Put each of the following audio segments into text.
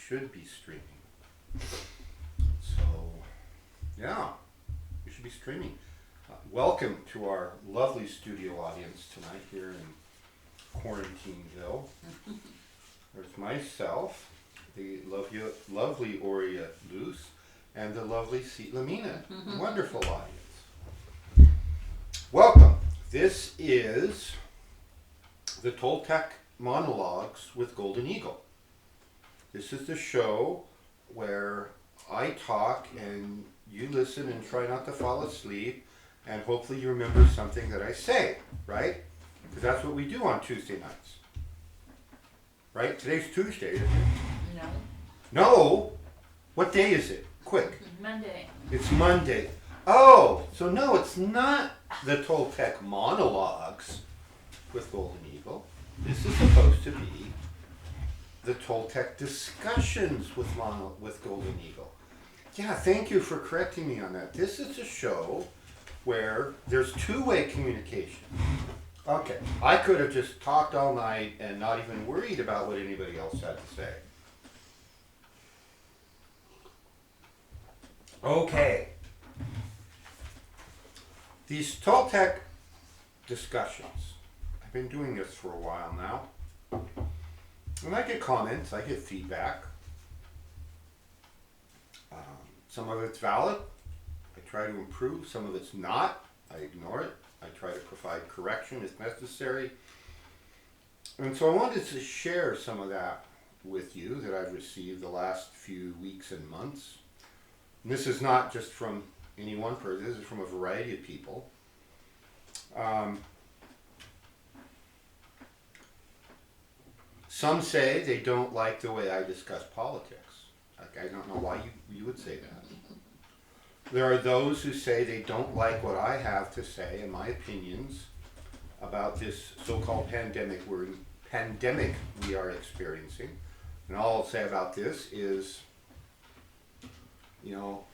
should be streaming. So, yeah, we should be streaming. Welcome to our lovely studio audience tonight here in Quarantineville. There's myself, the lovely Aurea Luce, and the lovely Seat Lamina. Wonderful audience. Welcome. This is the Toltec Monologues with Golden Eagle. This is the show where I talk and you listen and try not to fall asleep, and hopefully you remember something that I say, right? Because that's what we do on Tuesday nights. Right? Today's Tuesday, isn't it? No. No? What day is it? Quick. Monday. It's Monday. Oh, so no, it's not the Toltec Monologues with Golden Eagle. This is supposed to be the Toltec Discussions with Golden Eagle. Yeah, thank you for correcting me on that. This is a show where there's two-way communication. Okay, I could have just talked all night and not even worried about what anybody else had to say. Okay. These Toltec discussions, I've been doing this for a while now, and I get comments, I get feedback. Some of it's valid, I try to improve. Some of it's not, I ignore it. I try to provide correction if necessary. And so I wanted to share some of that with you that I've received the last few weeks and months. And this is not just from any one person, this is from a variety of people. Some say they don't like the way I discuss politics. Like, I don't know why you would say that. There are those who say they don't like what I have to say and my opinions about this so-called pandemic we are experiencing. And all I'll say about this is,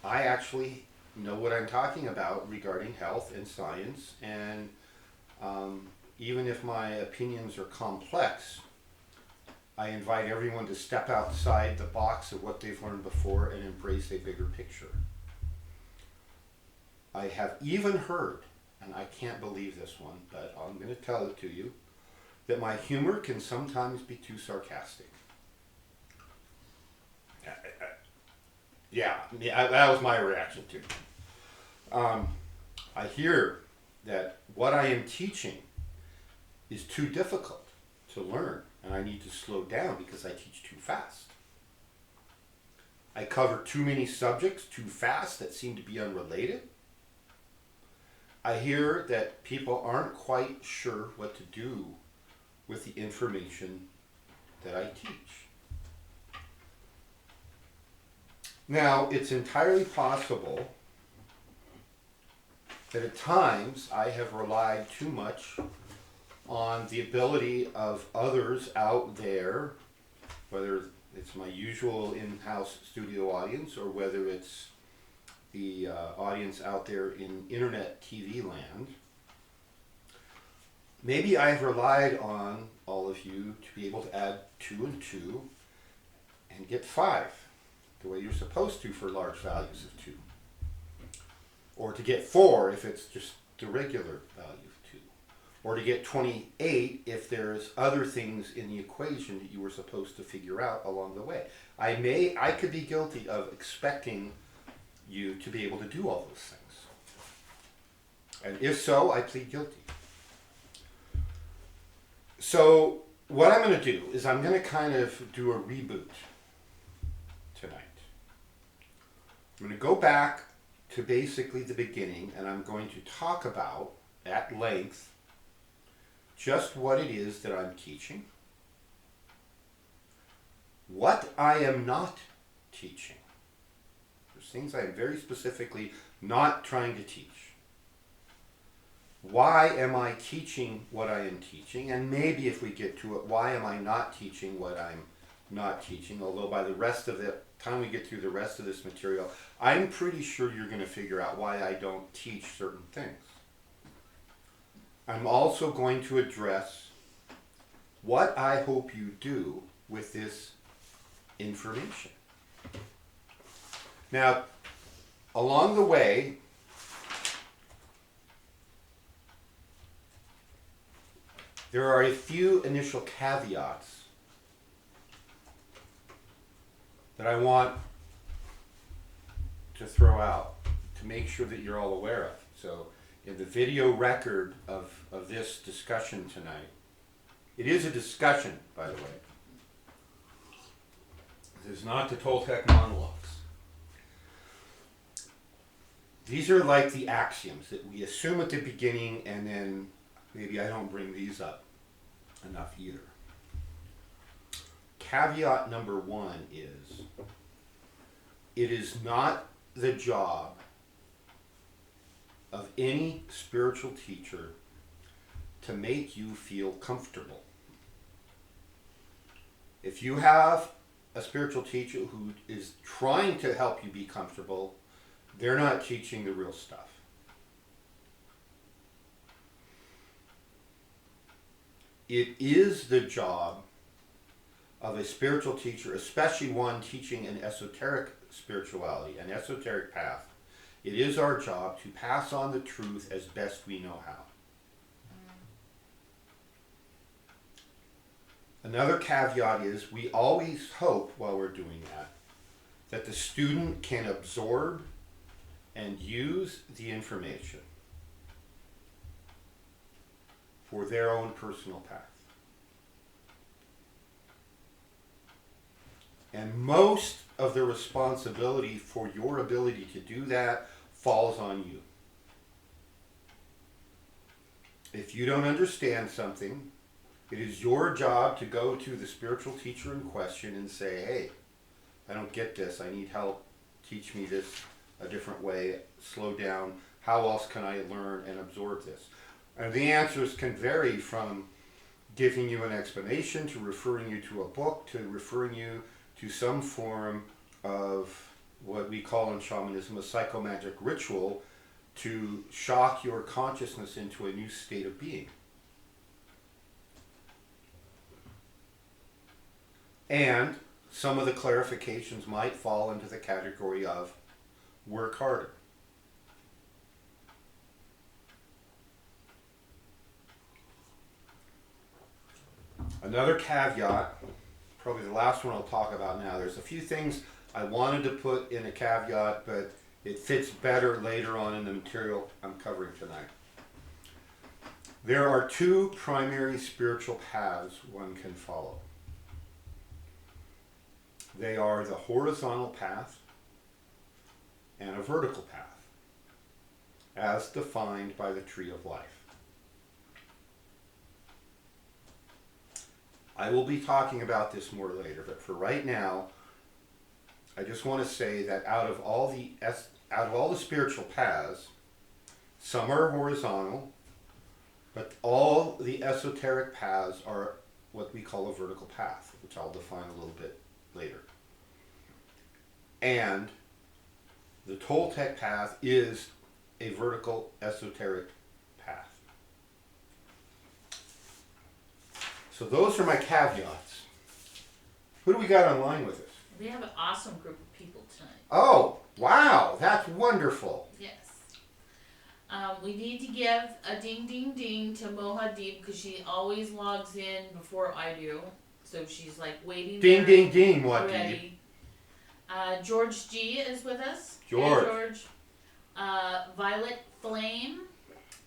I actually know what I'm talking about regarding health and science, and even if my opinions are complex, I invite everyone to step outside the box of what they've learned before and embrace a bigger picture. I have even heard, and I can't believe this one, but I'm going to tell it to you, that my humor can sometimes be too sarcastic. Yeah, that was my reaction to it. I hear that what I am teaching is too difficult to learn, and I need to slow down because I teach too fast. I cover too many subjects too fast that seem to be unrelated. I hear that people aren't quite sure what to do with the information that I teach. Now, it's entirely possible that at times I have relied too much on the ability of others out there, whether it's my usual in-house studio audience or whether it's the audience out there in internet TV land. Maybe I've relied on all of you to be able to add 2 and 2 and get 5, the way you're supposed to for large values of 2. Or to get 4 if it's just the regular value of 2. Or to get 28 if there's other things in the equation that you were supposed to figure out along the way. I could be guilty of expecting you to be able to do all those things. And if so, I plead guilty. So what I'm going to do is I'm going to kind of do a reboot tonight. I'm going to go back to basically the beginning, and I'm going to talk about, at length, just what it is that I'm teaching, what I am not teaching. There's things I am very specifically not trying to teach. Why am I teaching what I am teaching? And maybe if we get to it, why am I not teaching what I'm not teaching? Although by the rest of the time we get through the rest of this material, I'm pretty sure you're going to figure out why I don't teach certain things. I'm also going to address what I hope you do with this information. Now, along the way, there are a few initial caveats that I want to throw out to make sure that you're all aware of. So in the video record of this discussion tonight, it is a discussion, by the way. This is not the Toltec monologues. These are like the axioms that we assume at the beginning, and then maybe I don't bring these up enough either. Caveat number one is, it is not the job of any spiritual teacher to make you feel comfortable. If you have a spiritual teacher who is trying to help you be comfortable, they're not teaching the real stuff. It is the job of a spiritual teacher, especially one teaching an esoteric spirituality, an esoteric path. It is our job to pass on the truth as best we know how. Another caveat is we always hope while we're doing that the student can absorb and use the information for their own personal path. And most of the responsibility for your ability to do that falls on you. If you don't understand something, it is your job to go to the spiritual teacher in question and say, hey, I don't get this. I need help. Teach me this a different way. Slow down. How else can I learn and absorb this? And the answers can vary from giving you an explanation to referring you to a book to referring you to some form of what we call in shamanism a psychomagic ritual to shock your consciousness into a new state of being. And some of the clarifications might fall into the category of work harder. Another caveat, probably the last one I'll talk about now. There's a few things I wanted to put in a caveat, but it fits better later on in the material I'm covering tonight. There are two primary spiritual paths one can follow. They are the horizontal path and a vertical path, as defined by the Tree of Life. I will be talking about this more later, but for right now, I just want to say that out of all the spiritual paths, some are horizontal, but all the esoteric paths are what we call a vertical path, which I'll define a little bit later. And the Toltec path is a vertical esoteric path. So those are my caveats. Who do we got online with us? We have an awesome group of people tonight. Oh, wow, that's wonderful. Yes. We need to give a ding ding ding to Mohadeep because she always logs in before I do. So she's like waiting Ding, there ding, ding, what already. George G is with us. George. Hey, George. Violet Flame.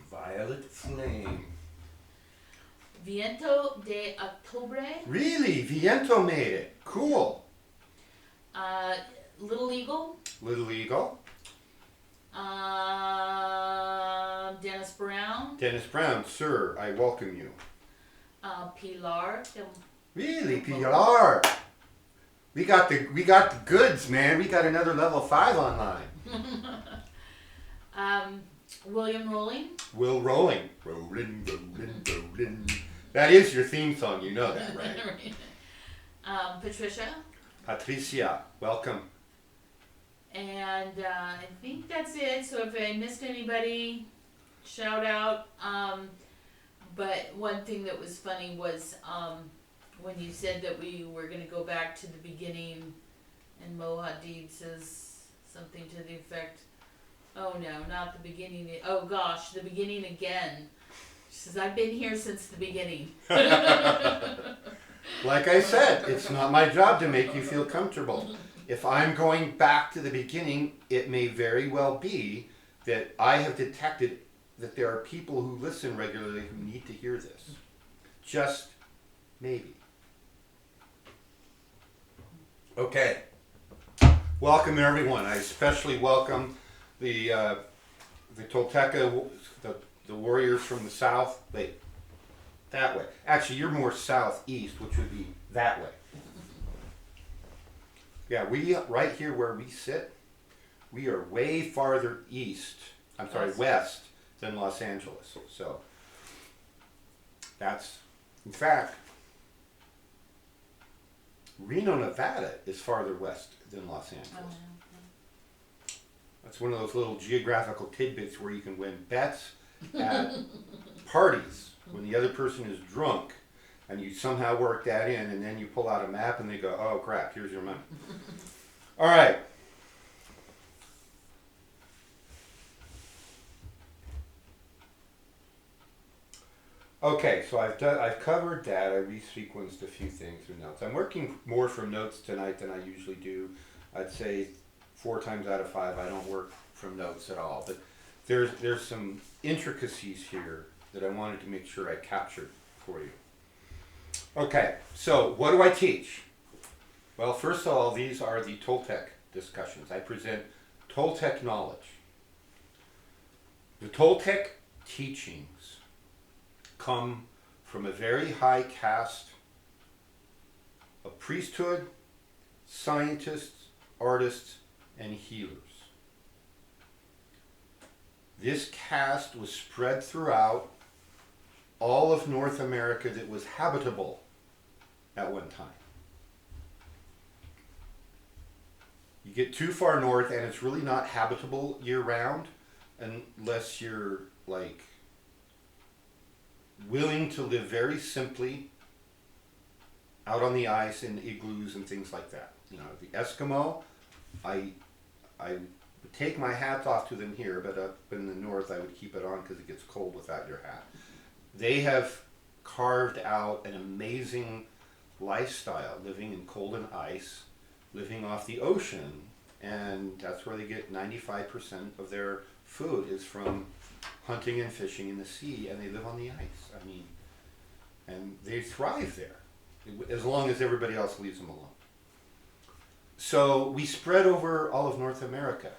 Violet Flame. Viento de Octubre. Really? Viento made it. Cool. Little Eagle. Little Eagle. Dennis Brown. Dennis Brown, sir, I welcome you. Pilar. Really, Pilar? We got the goods, man. We got another level 5 online. William Rolling. Will Rolling. Rolling, rolling, rolling. That is your theme song, you know that, right? Patricia. Patricia, welcome. And I think that's it. So if I missed anybody, shout out. But one thing that was funny was when you said that we were gonna go back to the beginning, and Mohadid says something to the effect, oh no, not the beginning, oh gosh, the beginning again. She says, I've been here since the beginning. Like I said, it's not my job to make you feel comfortable. If I'm going back to the beginning, it may very well be that I have detected that there are people who listen regularly who need to hear this. Just maybe. Okay. Welcome everyone. I especially welcome the Tolteca, the warriors from the south. Wait, that way. Actually, you're more southeast, which would be that way. Yeah, we right here where we sit, we are way farther west than Los Angeles. So that's, in fact, Reno, Nevada is farther west than Los Angeles. That's one of those little geographical tidbits where you can win bets at parties when the other person is drunk, and you somehow work that in, and then you pull out a map and they go, oh crap, here's your money. All right. Okay, so I've covered that. I resequenced a few things through notes. I'm working more from notes tonight than I usually do. I'd say 4 times out of 5 I don't work from notes at all. But there's some intricacies here that I wanted to make sure I captured for you. Okay, so what do I teach? Well, first of all, these are the Toltec discussions. I present Toltec knowledge. The Toltec teachings come from a very high caste of priesthood, scientists, artists, and healers. This caste was spread throughout all of North America that was habitable at one time. You get too far north and it's really not habitable year-round unless you're like willing to live very simply out on the ice in igloos and things like that. You know, the Eskimo, I would take my hat off to them here, but up in the north I would keep it on because it gets cold without your hat. They have carved out an amazing lifestyle, living in cold and ice, living off the ocean, and that's where they get 95% of their food is from hunting and fishing in the sea, and they live on the ice. I mean, and they thrive there, as long as everybody else leaves them alone. So we spread over all of North America.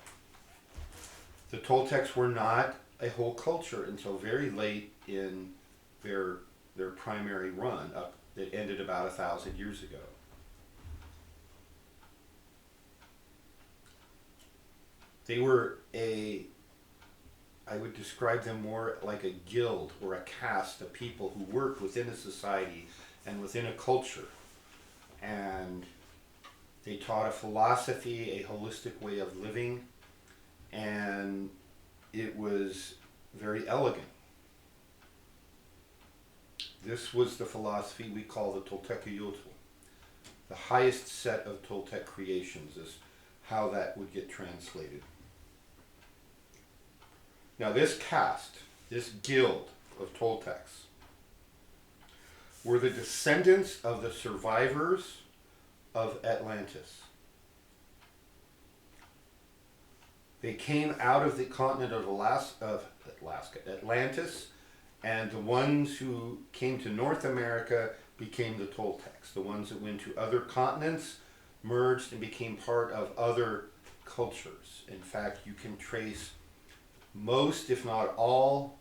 The Toltecs were not a whole culture until very late in their primary run up that ended about 1,000 years ago. They were I would describe them more like a guild or a caste of people who worked within a society and within a culture. And they taught a philosophy, a holistic way of living, and it was very elegant. This was the philosophy we call the Toltecayotl. The highest set of Toltec creations is how that would get translated. Now this caste, this guild of Toltecs, were the descendants of the survivors of Atlantis. They came out of the continent of Atlantis, and the ones who came to North America became the Toltecs. The ones that went to other continents merged and became part of other cultures. In fact, you can trace most, if not all,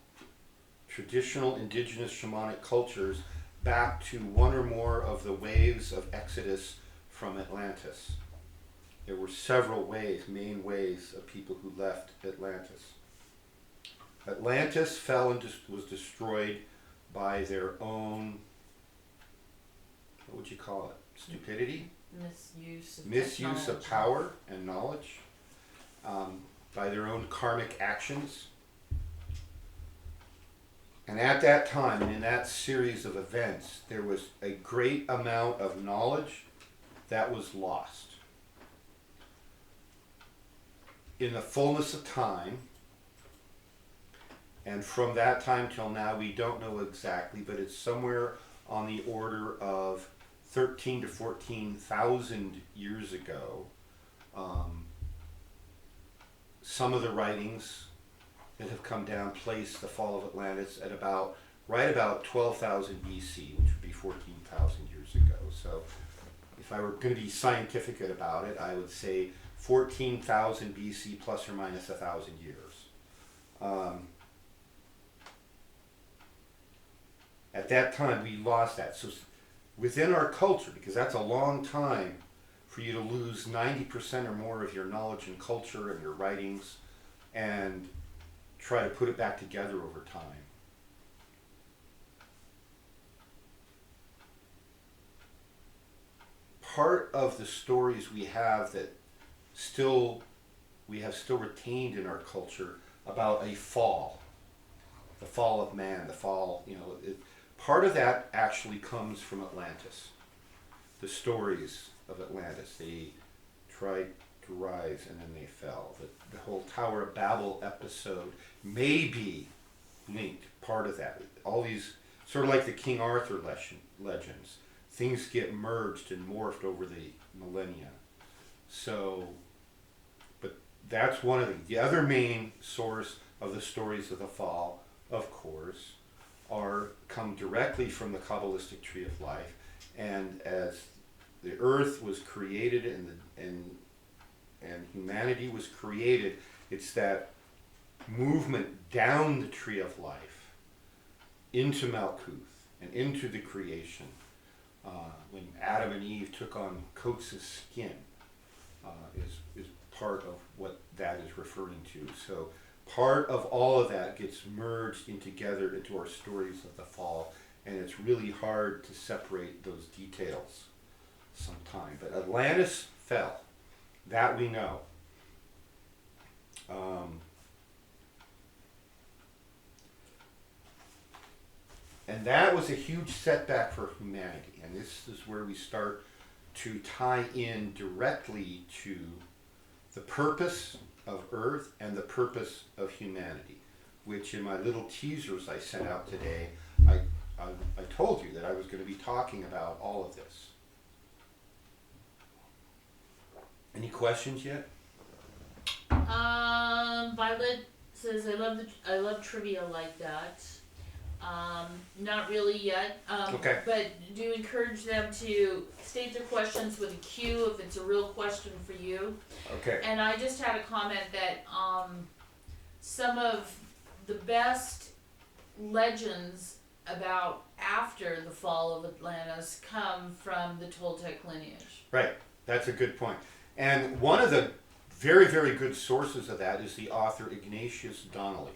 traditional indigenous shamanic cultures back to one or more of the waves of exodus from Atlantis. There were several waves, main waves of people who left Atlantis. Atlantis fell and was destroyed by their own, what would you call it? Stupidity? Misuse of power and knowledge. By their own karmic actions. And at that time, and in that series of events, there was a great amount of knowledge that was lost. In the fullness of time, and from that time till now, we don't know exactly, but it's somewhere on the order of 13 to 14,000 years ago. Some of the writings that have come down place the fall of Atlantis at right about 12,000 BC, which would be 14,000 years ago. So if I were going to be scientific about it, I would say 14,000 BC plus or minus 1,000 years. At that time, we lost that. So within our culture, because that's a long time for you to lose 90% or more of your knowledge and culture and your writings, and try to put it back together over time. Part of the stories we have that we have still retained in our culture about a fall, the fall of man, the fall, part of that actually comes from Atlantis. The stories of Atlantis. They tried to rise and then they fell. The whole Tower of Babel episode may be linked, part of that. All these, sort of like the King Arthur legends, things get merged and morphed over the millennia. So, but that's one of the other main source of the stories of the fall, of course, come directly from the Kabbalistic tree of life. And as the earth was created and humanity was created, it's that movement down the tree of life into Malkuth and into the creation. When Adam and Eve took on coats of skin, is part of what that is referring to. So part of all of that gets merged in together into our stories of the fall, and it's really hard to separate those details sometime. But Atlantis fell. That we know. And that was a huge setback for humanity. And this is where we start to tie in directly to the purpose of Earth and the purpose of humanity, which in my little teasers I sent out today, I told you that I was going to be talking about all of this. Any questions yet? Violet says, I love trivia like that. Not really yet. Okay. But do encourage them to state their questions with a Q if it's a real question for you. Okay. And I just had a comment that some of the best legends about after the fall of Atlantis come from the Toltec lineage. Right. That's a good point. And one of the very, very good sources of that is the author Ignatius Donnelly.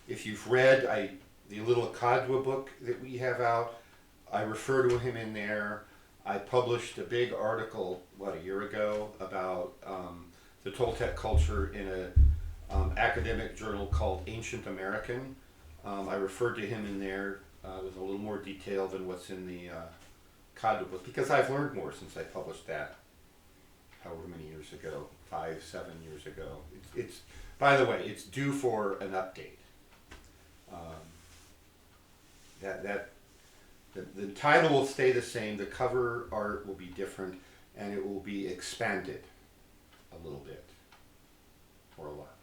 If you've read the little Kadwa book that we have out, I refer to him in there. I published a big article, a year ago, about the Toltec culture in an academic journal called Ancient American. I referred to him in there with a little more detail than what's in the Kadwa book, because I've learned more since I published that, however many years ago, 5, 7 years ago. It's by the way, it's due for an update. The title will stay the same, the cover art will be different, and it will be expanded a little bit, or a lot.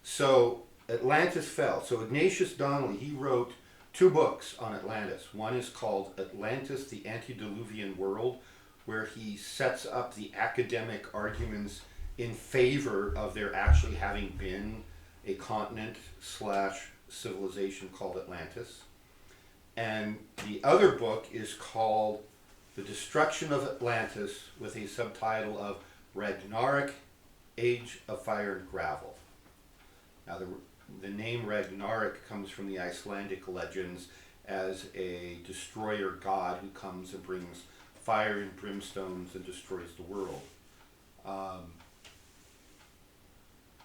So Atlantis fell. So Ignatius Donnelly, he wrote 2 books on Atlantis. One is called Atlantis, the Antediluvian World, where he sets up the academic arguments in favor of there actually having been a continent / civilization called Atlantis. And the other book is called The Destruction of Atlantis, with a subtitle of Ragnarok, Age of Fire and Gravel. Now the name Ragnarok comes from the Icelandic legends as a destroyer god who comes and brings fire and brimstones and destroys the world.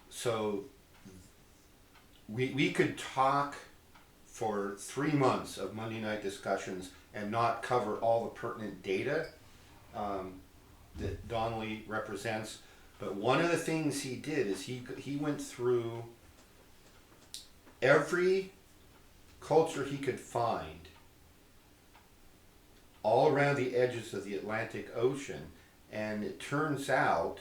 So we could talk for 3 months of Monday night discussions and not cover all the pertinent data that Donnelly represents. But one of the things he did is he went through every culture he could find all around the edges of the Atlantic Ocean, and it turns out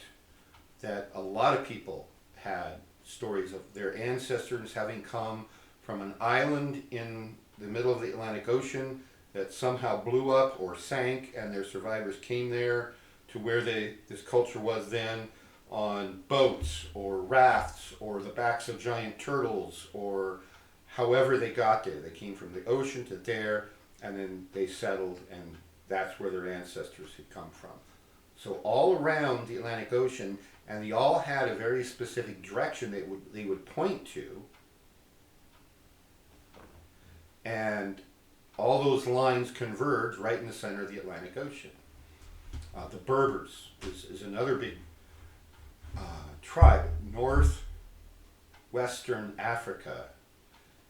that a lot of people had stories of their ancestors having come from an island in the middle of the Atlantic Ocean that somehow blew up or sank, and their survivors came there to where this culture was then on boats or rafts or the backs of giant turtles, or however they got there. They came from the ocean to there, and then they settled, and that's where their ancestors had come from. So all around the Atlantic Ocean, and they all had a very specific direction they would point to, and all those lines converge right in the center of the Atlantic Ocean. The Berbers is another big tribe, northwestern Africa,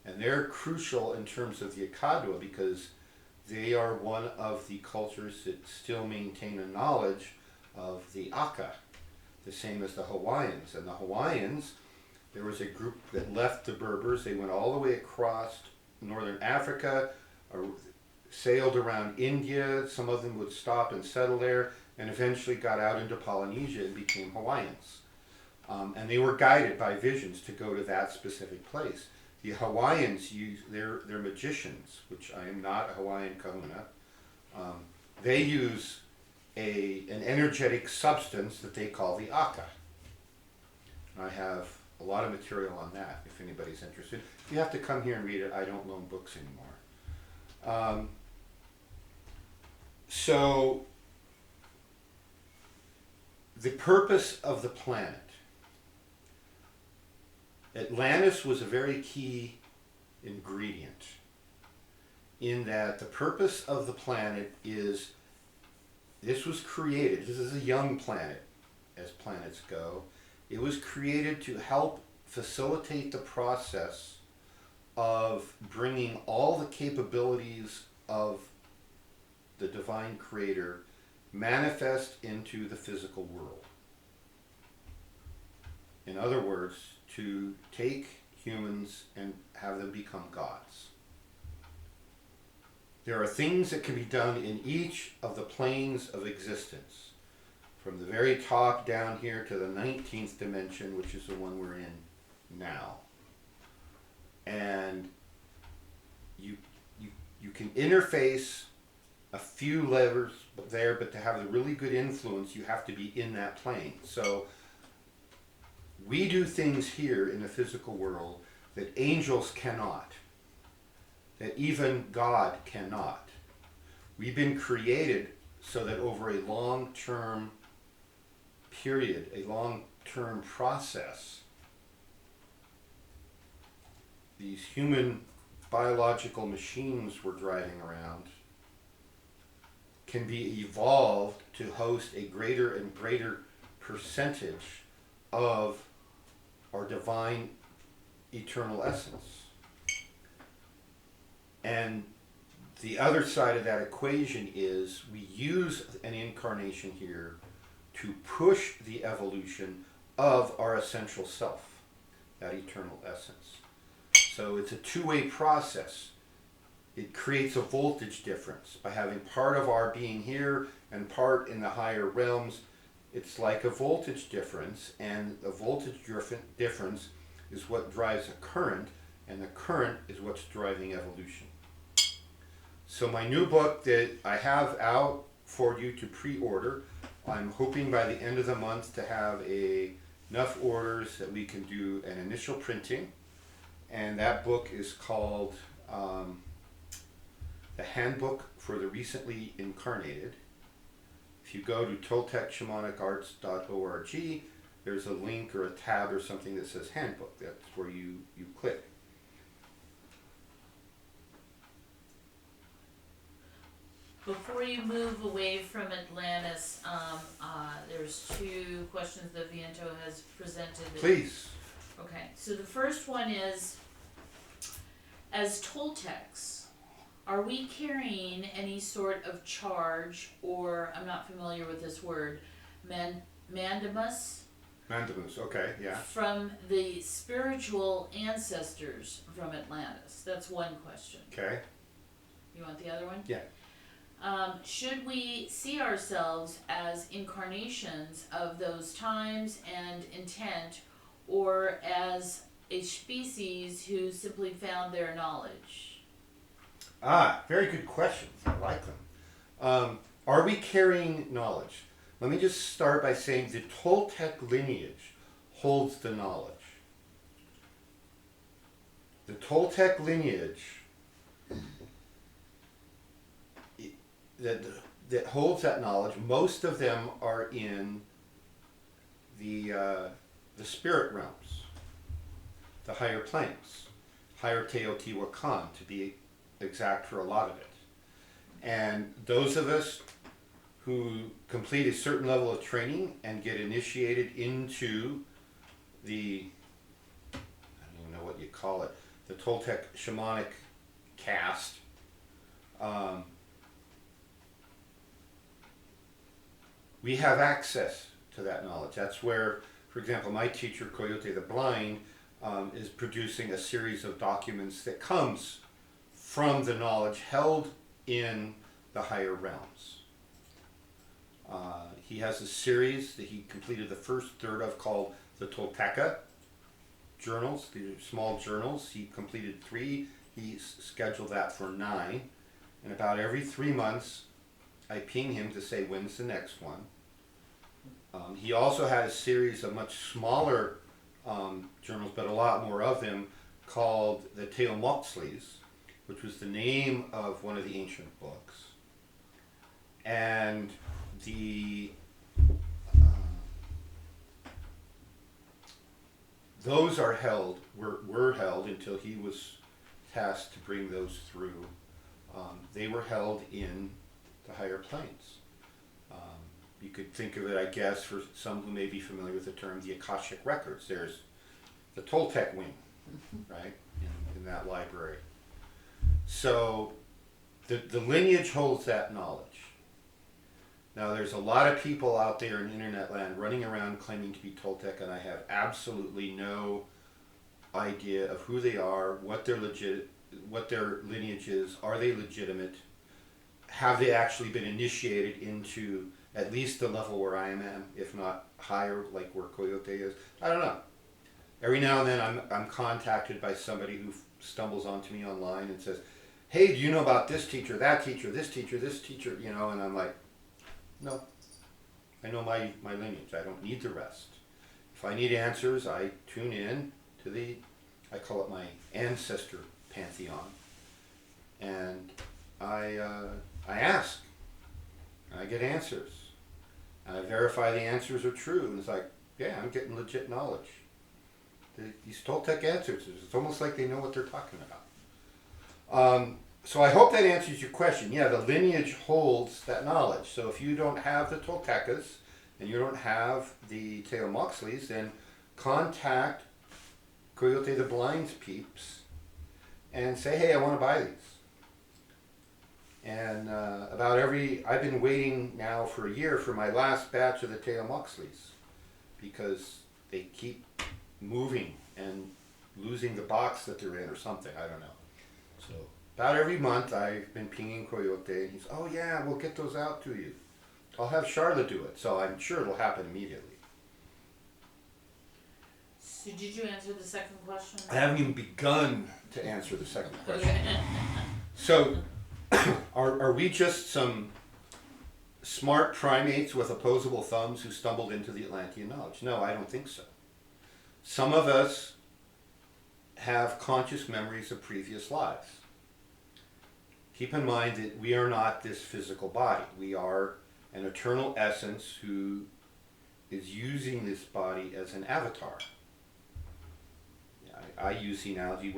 and they're crucial in terms of the Akadwa because they are one of the cultures that still maintain a knowledge of the Aka, the same as the Hawaiians. And the Hawaiians, there was a group that left the Berbers. They went all the way across northern Africa, sailed around India. Some of them would stop and settle there, and eventually got out into Polynesia and became Hawaiians. And they were guided by visions to go to that specific place. The Hawaiians they're magicians, which I am not a Hawaiian kahuna. They use an energetic substance that they call the Aka. I have a lot of material on that if anybody's interested. You have to come here and read it. I don't loan books anymore. So the purpose of the planet. Atlantis was a very key ingredient in that the purpose of the planet is, this was created, this is a young planet as planets go, it was created to help facilitate the process of bringing all the capabilities of the divine creator manifest into the physical world. In other words, to take humans and have them become gods. There are things that can be done in each of the planes of existence, from the very top down here to the 19th dimension, which is the one we're in now. And you can interface a few levers there, but to have a really good influence, you have to be in that plane. So we do things here in the physical world that angels cannot, that even God cannot. We've been created so that over a long-term period, a long-term process, these human biological machines we're driving around can be evolved to host a greater and greater percentage of our divine eternal essence. And the other side of that equation is we use an incarnation here to push the evolution of our essential self, that eternal essence. So it's a two-way process. It creates a voltage difference by having part of our being here and part in the higher realms. It's like a voltage difference, and the voltage difference is what drives a current, and the current is what's driving evolution. So my new book that I have out for you to pre-order, I'm hoping by the end of the month to have enough orders that we can do an initial printing, and that book is called The Handbook for the Recently Incarnated. If you go to toltecshamanicarts.org, there's a link or a tab or something that says Handbook. That's where you click. Before you move away from Atlantis, there's two questions that Viento has presented. Please. Okay, so the first one is, as Toltecs, are we carrying any sort of charge, or I'm not familiar with this word, mandamus, Mandamus, okay, yeah. from the spiritual ancestors from Atlantis? That's one question. Okay. You want the other one? Yeah. Should we see ourselves as incarnations of those times and intent, or as a species who simply found their knowledge? Ah, very good questions. I like them. Are we carrying knowledge? Let me just start by saying the Toltec lineage holds the knowledge. The Toltec lineage that holds that knowledge, most of them are in the spirit realms, the higher planes, higher Teotihuacan to be exact for a lot of it. And those of us who complete a certain level of training and get initiated into the, I don't even know what you call it, the Toltec shamanic caste, we have access to that knowledge. That's where, for example, my teacher, Coyote the Blind, is producing a series of documents that comes from the knowledge held in the higher realms. He has a series that he completed the first third of called the Tolteca journals. These are small journals. He completed 3. He scheduled that for 9. And about every 3 months, I ping him to say when's the next one. He also had a series of much smaller journals, but a lot more of them, called the Teomoxtlis, which was the name of one of the ancient books. And those are held, were held until he was tasked to bring those through. They were held in the higher planes. You could think of it, I guess, for some who may be familiar with the term, the Akashic Records. There's the Toltec wing, right, in that library. So the lineage holds that knowledge. Now, there's a lot of people out there in internet land running around claiming to be Toltec, and I have absolutely no idea of who they are, what their lineage is, are they legitimate, have they actually been initiated into at least the level where I am at, if not higher, like where Coyote is. I don't know. Every now and then I'm contacted by somebody who stumbles onto me online and says, hey, do you know about this teacher, that teacher, this teacher, you know, and I'm like, no. I know my lineage. I don't need the rest. If I need answers, I tune in to I call it my ancestor pantheon, and I ask, and I get answers. And I verify the answers are true, and it's like, yeah, I'm getting legit knowledge. These Toltec answers, it's almost like they know what they're talking about. So I hope that answers your question. Yeah, the lineage holds that knowledge. So if you don't have the Toltecas, and you don't have the Teomoxtlis, then contact Coyote the Blind's peeps and say, hey, I want to buy these. And I've been waiting now for a year for my last batch of the Teomoxtlis because they keep moving and losing the box that they're in or something, I don't know. So about every month I've been pinging Coyote and he's, oh yeah, we'll get those out to you. I'll have Charlotte do it, so I'm sure it'll happen immediately. So did you answer the second question? I haven't even begun to answer the second question. Okay. So, are we just some smart primates with opposable thumbs who stumbled into the Atlantean knowledge? No, I don't think so. Some of us have conscious memories of previous lives. Keep in mind that we are not this physical body. We are an eternal essence who is using this body as an avatar. I use the analogy,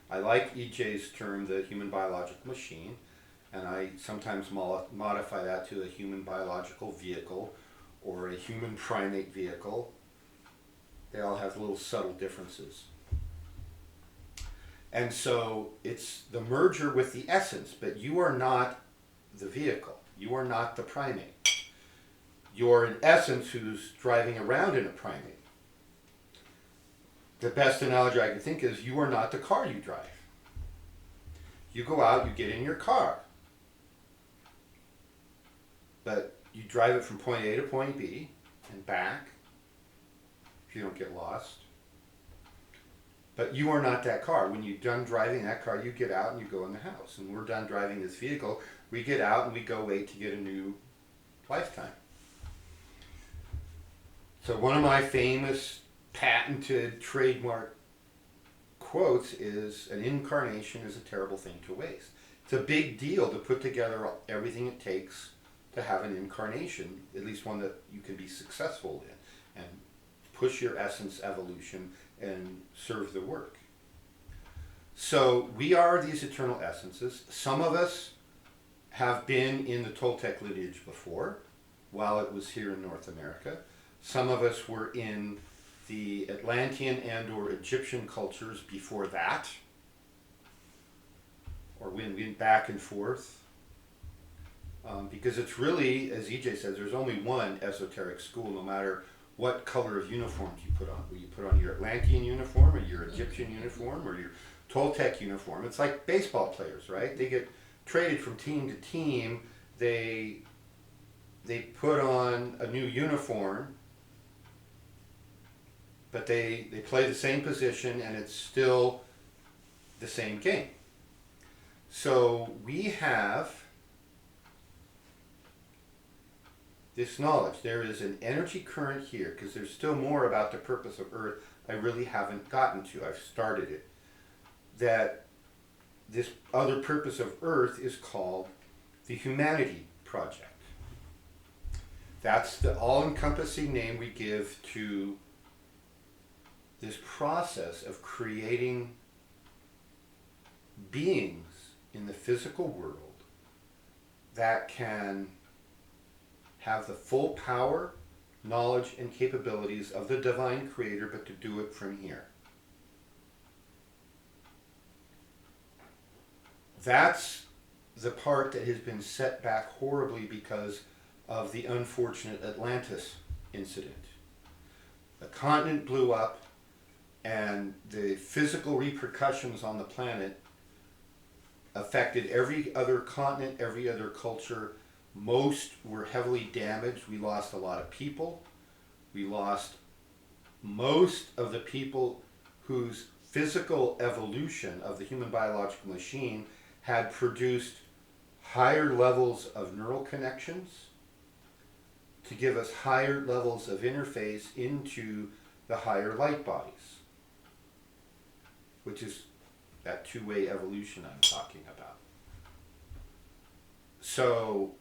I like EJ's term, the human biological machine, and I sometimes modify that to a human biological vehicle or a human primate vehicle. They all have little subtle differences. And so it's the merger with the essence, but you are not the vehicle. You are not the primate. You're an essence who's driving around in a primate. The best analogy I can think is you are not the car you drive. You go out, you get in your car. But you drive it from point A to point B and back if you don't get lost. But you are not that car. When you're done driving that car, you get out and you go in the house. And we're done driving this vehicle, we get out and we go wait to get a new lifetime. So one of my famous patented trademark quotes is, an incarnation is a terrible thing to waste. It's a big deal to put together everything it takes to have an incarnation, at least one that you can be successful in, and push your essence evolution and serve the work. So we are these eternal essences. Some of us have been in the Toltec lineage before, while it was here in North America. Some of us were in the Atlantean and or Egyptian cultures before that, or went back and forth. Because it's really, as EJ says, there's only one esoteric school, no matter what color of uniforms you put on. Will you put on your Atlantean uniform, or your Egyptian uniform, or your Toltec uniform? It's like baseball players, right? They get traded from team to team. They put on a new uniform, but they play the same position, and it's still the same game. So we have this knowledge. There is an energy current here, because there's still more about the purpose of Earth I really haven't gotten to. I've started it. That this other purpose of Earth is called the Humanity Project. That's the all-encompassing name we give to this process of creating beings in the physical world that can have the full power, knowledge, and capabilities of the divine creator, but to do it from here. That's the part that has been set back horribly because of the unfortunate Atlantis incident. The continent blew up, and the physical repercussions on the planet affected every other continent, every other culture. Most were heavily damaged. We lost a lot of people. We lost most of the people whose physical evolution of the human biological machine had produced higher levels of neural connections to give us higher levels of interface into the higher light bodies, which is that two-way evolution I'm talking about. So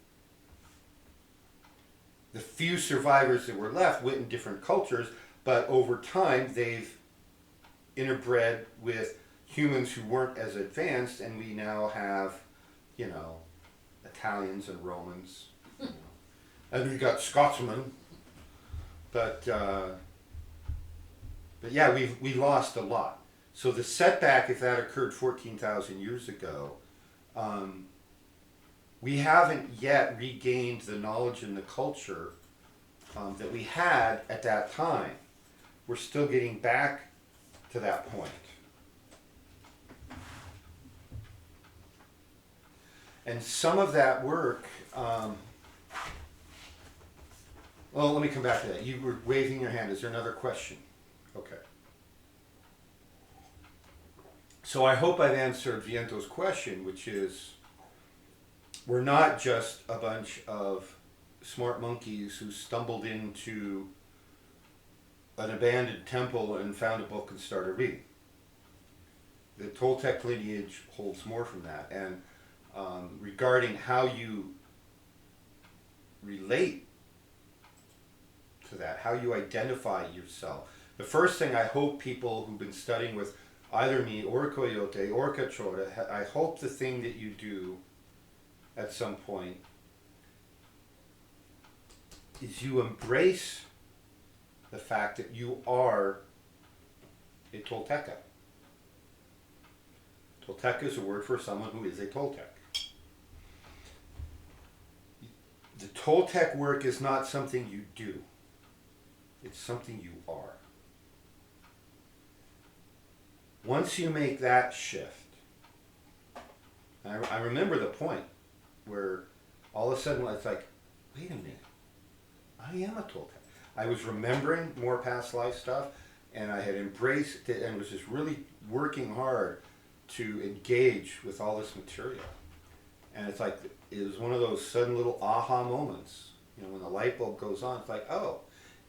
the few survivors that were left went in different cultures, but over time they've interbred with humans who weren't as advanced, and we now have, Italians and Romans, and we got Scotsmen, but yeah, we lost a lot. So the setback, if that occurred 14,000 years ago, we haven't yet regained the knowledge and the culture that we had at that time. We're still getting back to that point. And some of that work, well, let me come back to that. You were waving your hand. Is there another question? Okay. So I hope I've answered Viento's question, which is, we're not just a bunch of smart monkeys who stumbled into an abandoned temple and found a book and started reading. The Toltec lineage holds more from that. And regarding how you relate to that, how you identify yourself, the first thing I hope people who've been studying with either me or Coyote or Cachora, I hope the thing that you do at some point is you embrace the fact that you are a Tolteca. Toltec is a word for someone who is a Toltec. The Toltec work is not something you do. It's something you are. Once you make that shift, I remember the point where all of a sudden it's like, wait a minute, I am a Toltec. I was remembering more past life stuff, and I had embraced it and was just really working hard to engage with all this material. And it's like, it was one of those sudden little aha moments. You know, when the light bulb goes on, it's like, oh.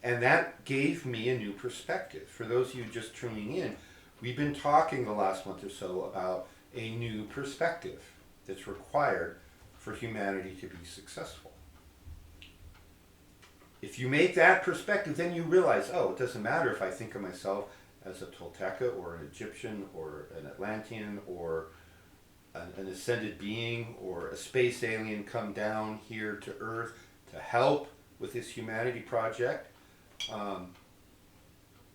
And that gave me a new perspective. For those of you just tuning in, we've been talking the last month or so about a new perspective that's required for humanity to be successful. If you make that perspective, then you realize, oh, it doesn't matter if I think of myself as a Tolteca or an Egyptian or an Atlantean or an ascended being or a space alien come down here to Earth to help with this humanity project,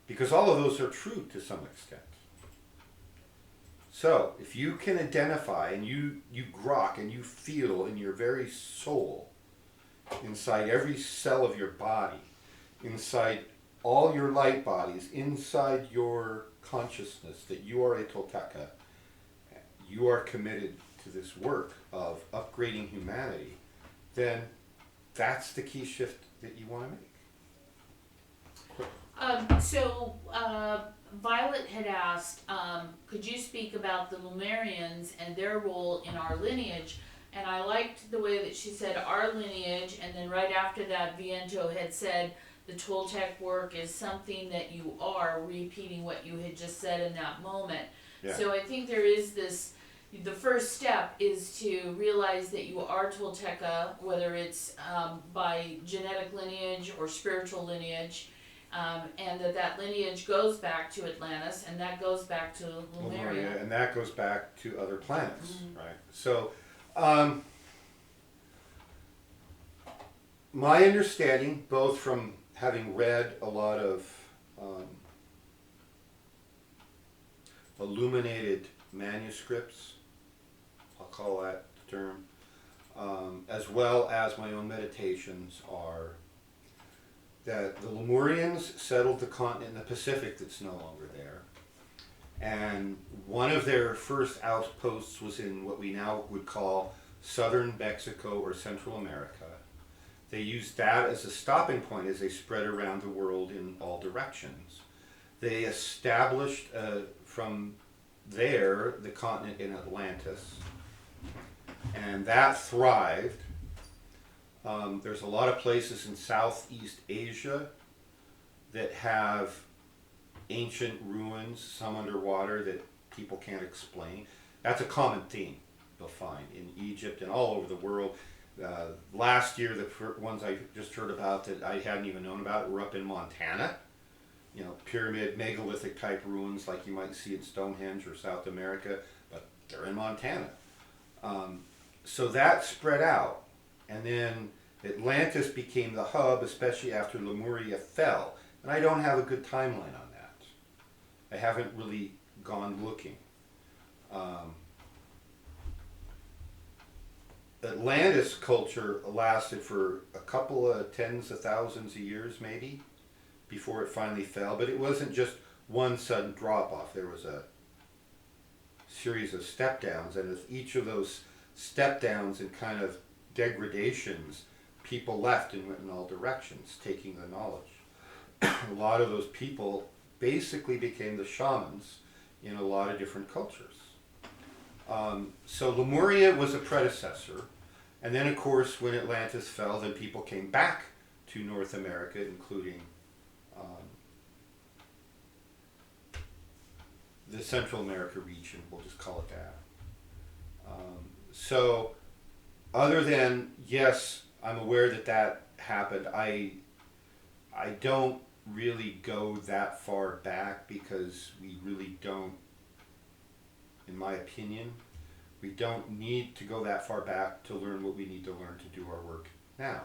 because all of those are true to some extent. So if you can identify and you grok and you feel in your very soul, inside every cell of your body, inside all your light bodies, inside your consciousness, that you are a Tolteca, you are committed to this work of upgrading humanity, then that's the key shift that you want to make. Violet had asked, could you speak about the Lemurians and their role in our lineage? And I liked the way that she said our lineage, and then right after that, Viento had said the Toltec work is something that you are, repeating what you had just said in that moment. Yeah. So I think there is this, the first step is to realize that you are Tolteca, whether it's by genetic lineage or spiritual lineage, and that lineage goes back to Atlantis, and that goes back to Lemuria. And that goes back to other planets, right? So, my understanding, both from having read a lot of illuminated manuscripts, I'll call that the term, as well as my own meditations, are that the Lemurians settled the continent in the Pacific that's no longer there. And one of their first outposts was in what we now would call southern Mexico or Central America. They used that as a stopping point as they spread around the world in all directions. They established from there the continent in Atlantis, and that thrived. There's a lot of places in Southeast Asia that have ancient ruins, some underwater, that people can't explain. That's a common theme you'll find in Egypt and all over the world. Last year, the ones I just heard about that I hadn't even known about were up in Montana. You know, pyramid, megalithic type ruins like you might see in Stonehenge or South America, but they're in Montana. So that spread out, and then Atlantis became the hub, especially after Lemuria fell. And I don't have a good timeline on that. I haven't really gone looking. Atlantis culture lasted for a couple of tens of thousands of years maybe before it finally fell, but it wasn't just one sudden drop off. There was a series of step downs, and with each of those step downs and kind of degradations, people left and went in all directions, taking the knowledge. A lot of those people basically became the shamans in a lot of different cultures. So Lemuria was a predecessor, and then of course when Atlantis fell, then people came back to North America, including the Central America region, we'll just call it that. So other than, yes, I'm aware that that happened, I don't really go that far back, because we really don't, in my opinion, we don't need to go that far back to learn what we need to learn to do our work now.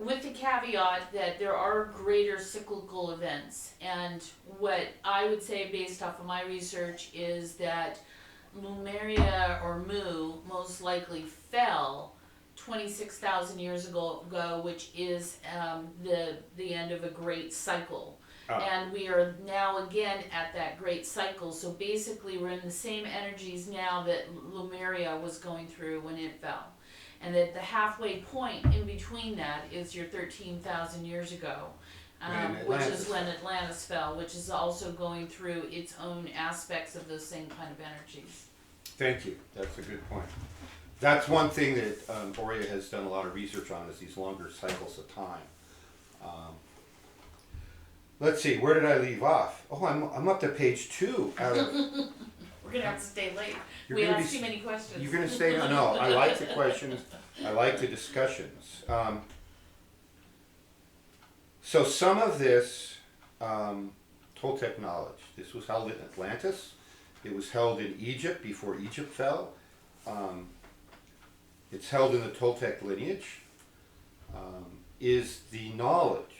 with the caveat that there are greater cyclical events, and what I would say based off of my research is that Lemuria or Mu most likely fell 26,000 years ago, which is the end of a great cycle. And we are now again at that great cycle. So basically, we're in the same energies now that Lemuria was going through when it fell. And that the halfway point in between that is your 13,000 years ago, which is when Atlantis fell, which is also going through its own aspects of those same kind of energies. Thank you. That's a good point. That's one thing that Aurea has done a lot of research on, is these longer cycles of time. Let's see, where did I leave off? Oh, I'm up to page 2 out of... We're going to have to stay late. You're We gonna asked be- too many questions. You're going to stay? No, I like the questions. I like the discussions. So some of this Toltec knowledge, this was held in Atlantis. It was held in Egypt before Egypt fell. It's held in the Toltec lineage. Is the knowledge,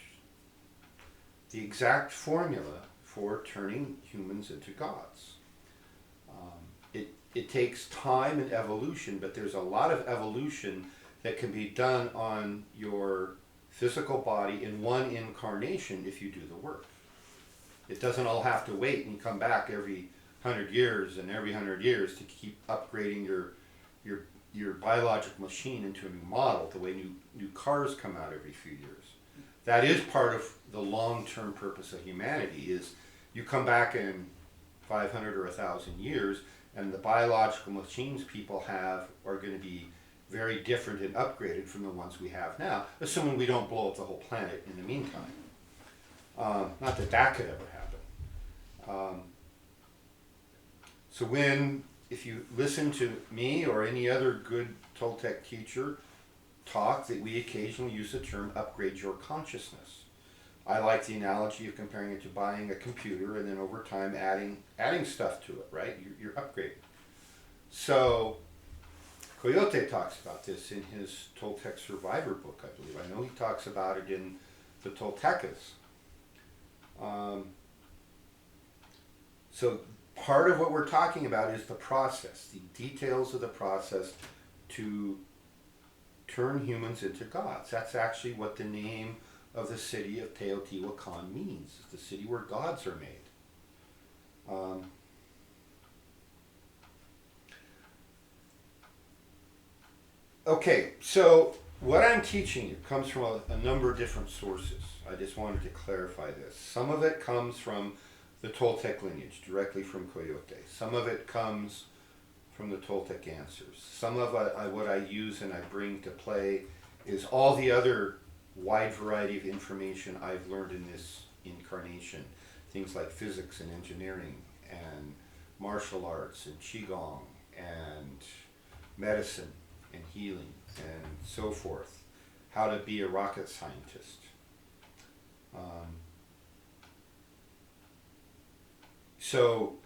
the exact formula for turning humans into gods. It takes time and evolution, but there's a lot of evolution that can be done on your physical body in one incarnation if you do the work. It doesn't all have to wait and come back every 100 years and every 100 years to keep upgrading your biological machine into a new model, the way new cars come out every few years. That is part of the long-term purpose of humanity, is you come back in 500 or 1,000 years, and the biological machines people have are going to be very different and upgraded from the ones we have now, assuming we don't blow up the whole planet in the meantime. Not that that could ever happen. So if you listen to me or any other good Toltec teacher talk, that we occasionally use the term upgrade your consciousness. I like the analogy of comparing it to buying a computer and then over time adding stuff to it, right? You're upgrading. So Coyote talks about this in his Toltec Survivor book, I believe. I know he talks about it in the Toltecas. So part of what we're talking about is the process, the details of the process to turn humans into gods. That's actually what the name of the city of Teotihuacan means. It's the city where gods are made. Okay, so what I'm teaching you comes from a number of different sources. I just wanted to clarify this. Some of it comes from the Toltec lineage, directly from Coyote. Some of it comes from the Toltec answers. Some of what I use and I bring to play is all the other wide variety of information I've learned in this incarnation. Things like physics and engineering and martial arts and qigong and medicine and healing and so forth. How to be a rocket scientist. So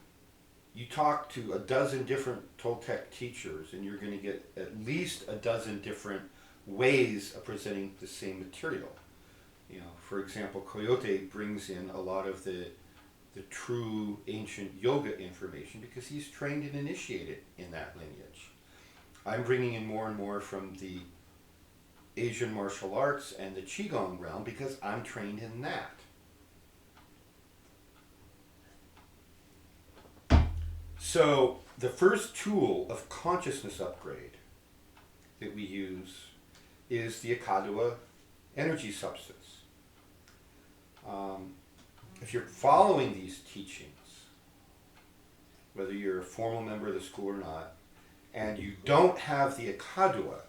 you talk to a dozen different Toltec teachers and you're going to get at least a dozen different ways of presenting the same material. You know, for example, Coyote brings in a lot of the true ancient yoga information because he's trained and initiated in that lineage. I'm bringing in more and more from the Asian martial arts and the qigong realm because I'm trained in that. So the first tool of consciousness upgrade that we use is the Akadua energy substance. If you're following these teachings, whether you're a formal member of the school or not, and you don't have the Akadua,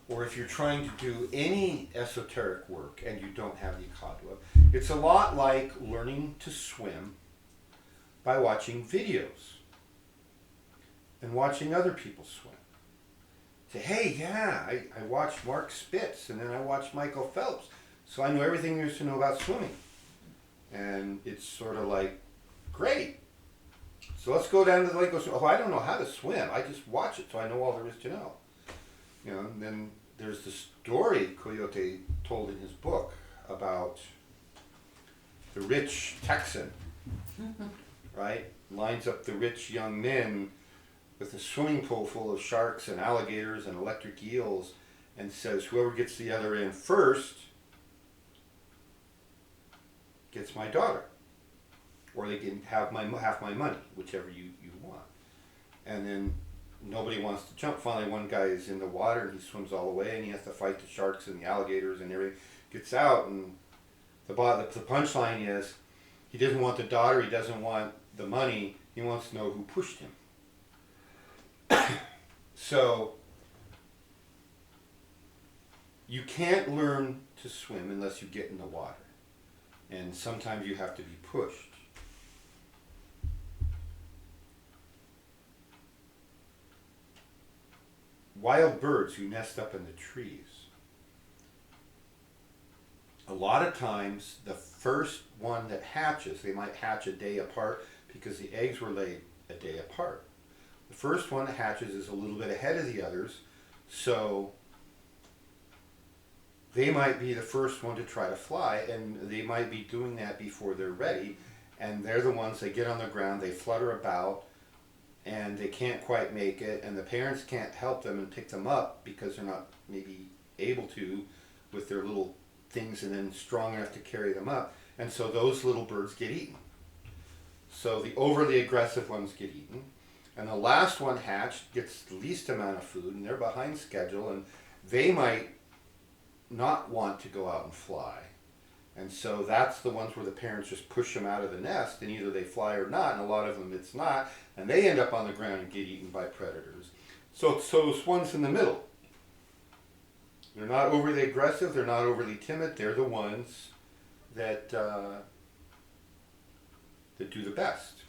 or if you're trying to do any esoteric work and you don't have the Akadua, it's a lot like learning to swim by watching videos and watching other people swim. Say, hey, yeah, I watched Mark Spitz and then I watched Michael Phelps, so I know everything there is to know about swimming. And it's sort of like, great. So let's go down to the lake and go swim. Oh, I don't know how to swim. I just watch it so I know all there is to know. You know, and then there's the story Coyote told in his book about the rich Texan, right? Lines up the rich young men with a swimming pool full of sharks and alligators and electric eels and says, whoever gets the other end first gets my daughter. Or they can have half my money, whichever you want. And then nobody wants to jump. Finally, one guy is in the water and he swims all the way and he has to fight the sharks and the alligators and everything. Gets out, and the punchline is he doesn't want the daughter, he doesn't want the money, he wants to know who pushed him. So you can't learn to swim unless you get in the water. And sometimes you have to be pushed. Wild birds who nest up in the trees. A lot of times, the first one that hatches, they might hatch a day apart because the eggs were laid a day apart. The first one that hatches is a little bit ahead of the others, so they might be the first one to try to fly, and they might be doing that before they're ready, and they're the ones that get on the ground, they flutter about, and they can't quite make it, and the parents can't help them and pick them up because they're not maybe able to with their little things and then strong enough to carry them up, and so those little birds get eaten. So the overly aggressive ones get eaten, and the last one hatched gets the least amount of food, and they're behind schedule, and they might not want to go out and fly. And so that's the ones where the parents just push them out of the nest, and either they fly or not, and a lot of them it's not, and they end up on the ground and get eaten by predators. So those ones in the middle, they're not overly aggressive, they're not overly timid, they're the ones that that do the best.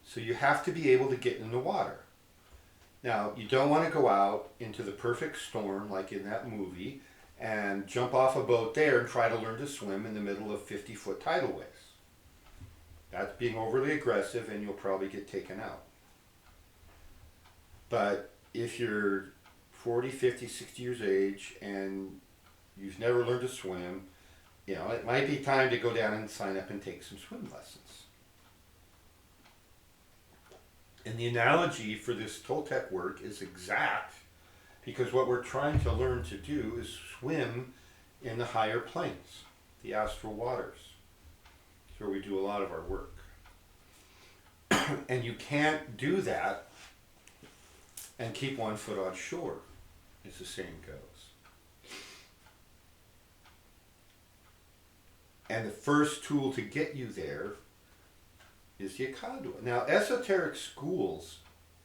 So you have to be able to get in the water. Now, you don't want to go out into the perfect storm like in that movie and jump off a boat there and try to learn to swim in the middle of 50-foot tidal waves. That's being overly aggressive and you'll probably get taken out. But if you're 40, 50, 60 years of age and you've never learned to swim, it might be time to go down and sign up and take some swim lessons. And the analogy for this Toltec work is exact, because what we're trying to learn to do is swim in the higher planes, the astral waters. It's where we do a lot of our work. And you can't do that and keep one foot on shore, as the saying goes. And the first tool to get you there is the Akadua. Now, esoteric schools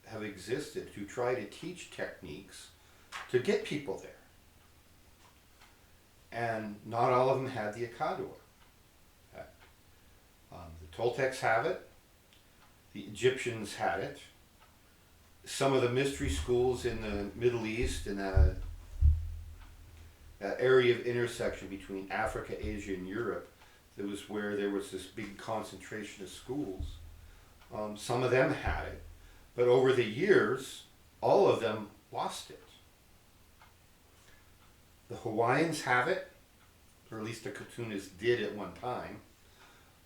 have existed to try to teach techniques to get people there. And not all of them had the Akadua. The Toltecs have it. The Egyptians had it. Some of the mystery schools in the Middle East, in that area of intersection between Africa, Asia, and Europe, that was where there was this big concentration of schools. Some of them had it, but over the years, all of them lost it. The Hawaiians have it, or at least the Katunas did at one time.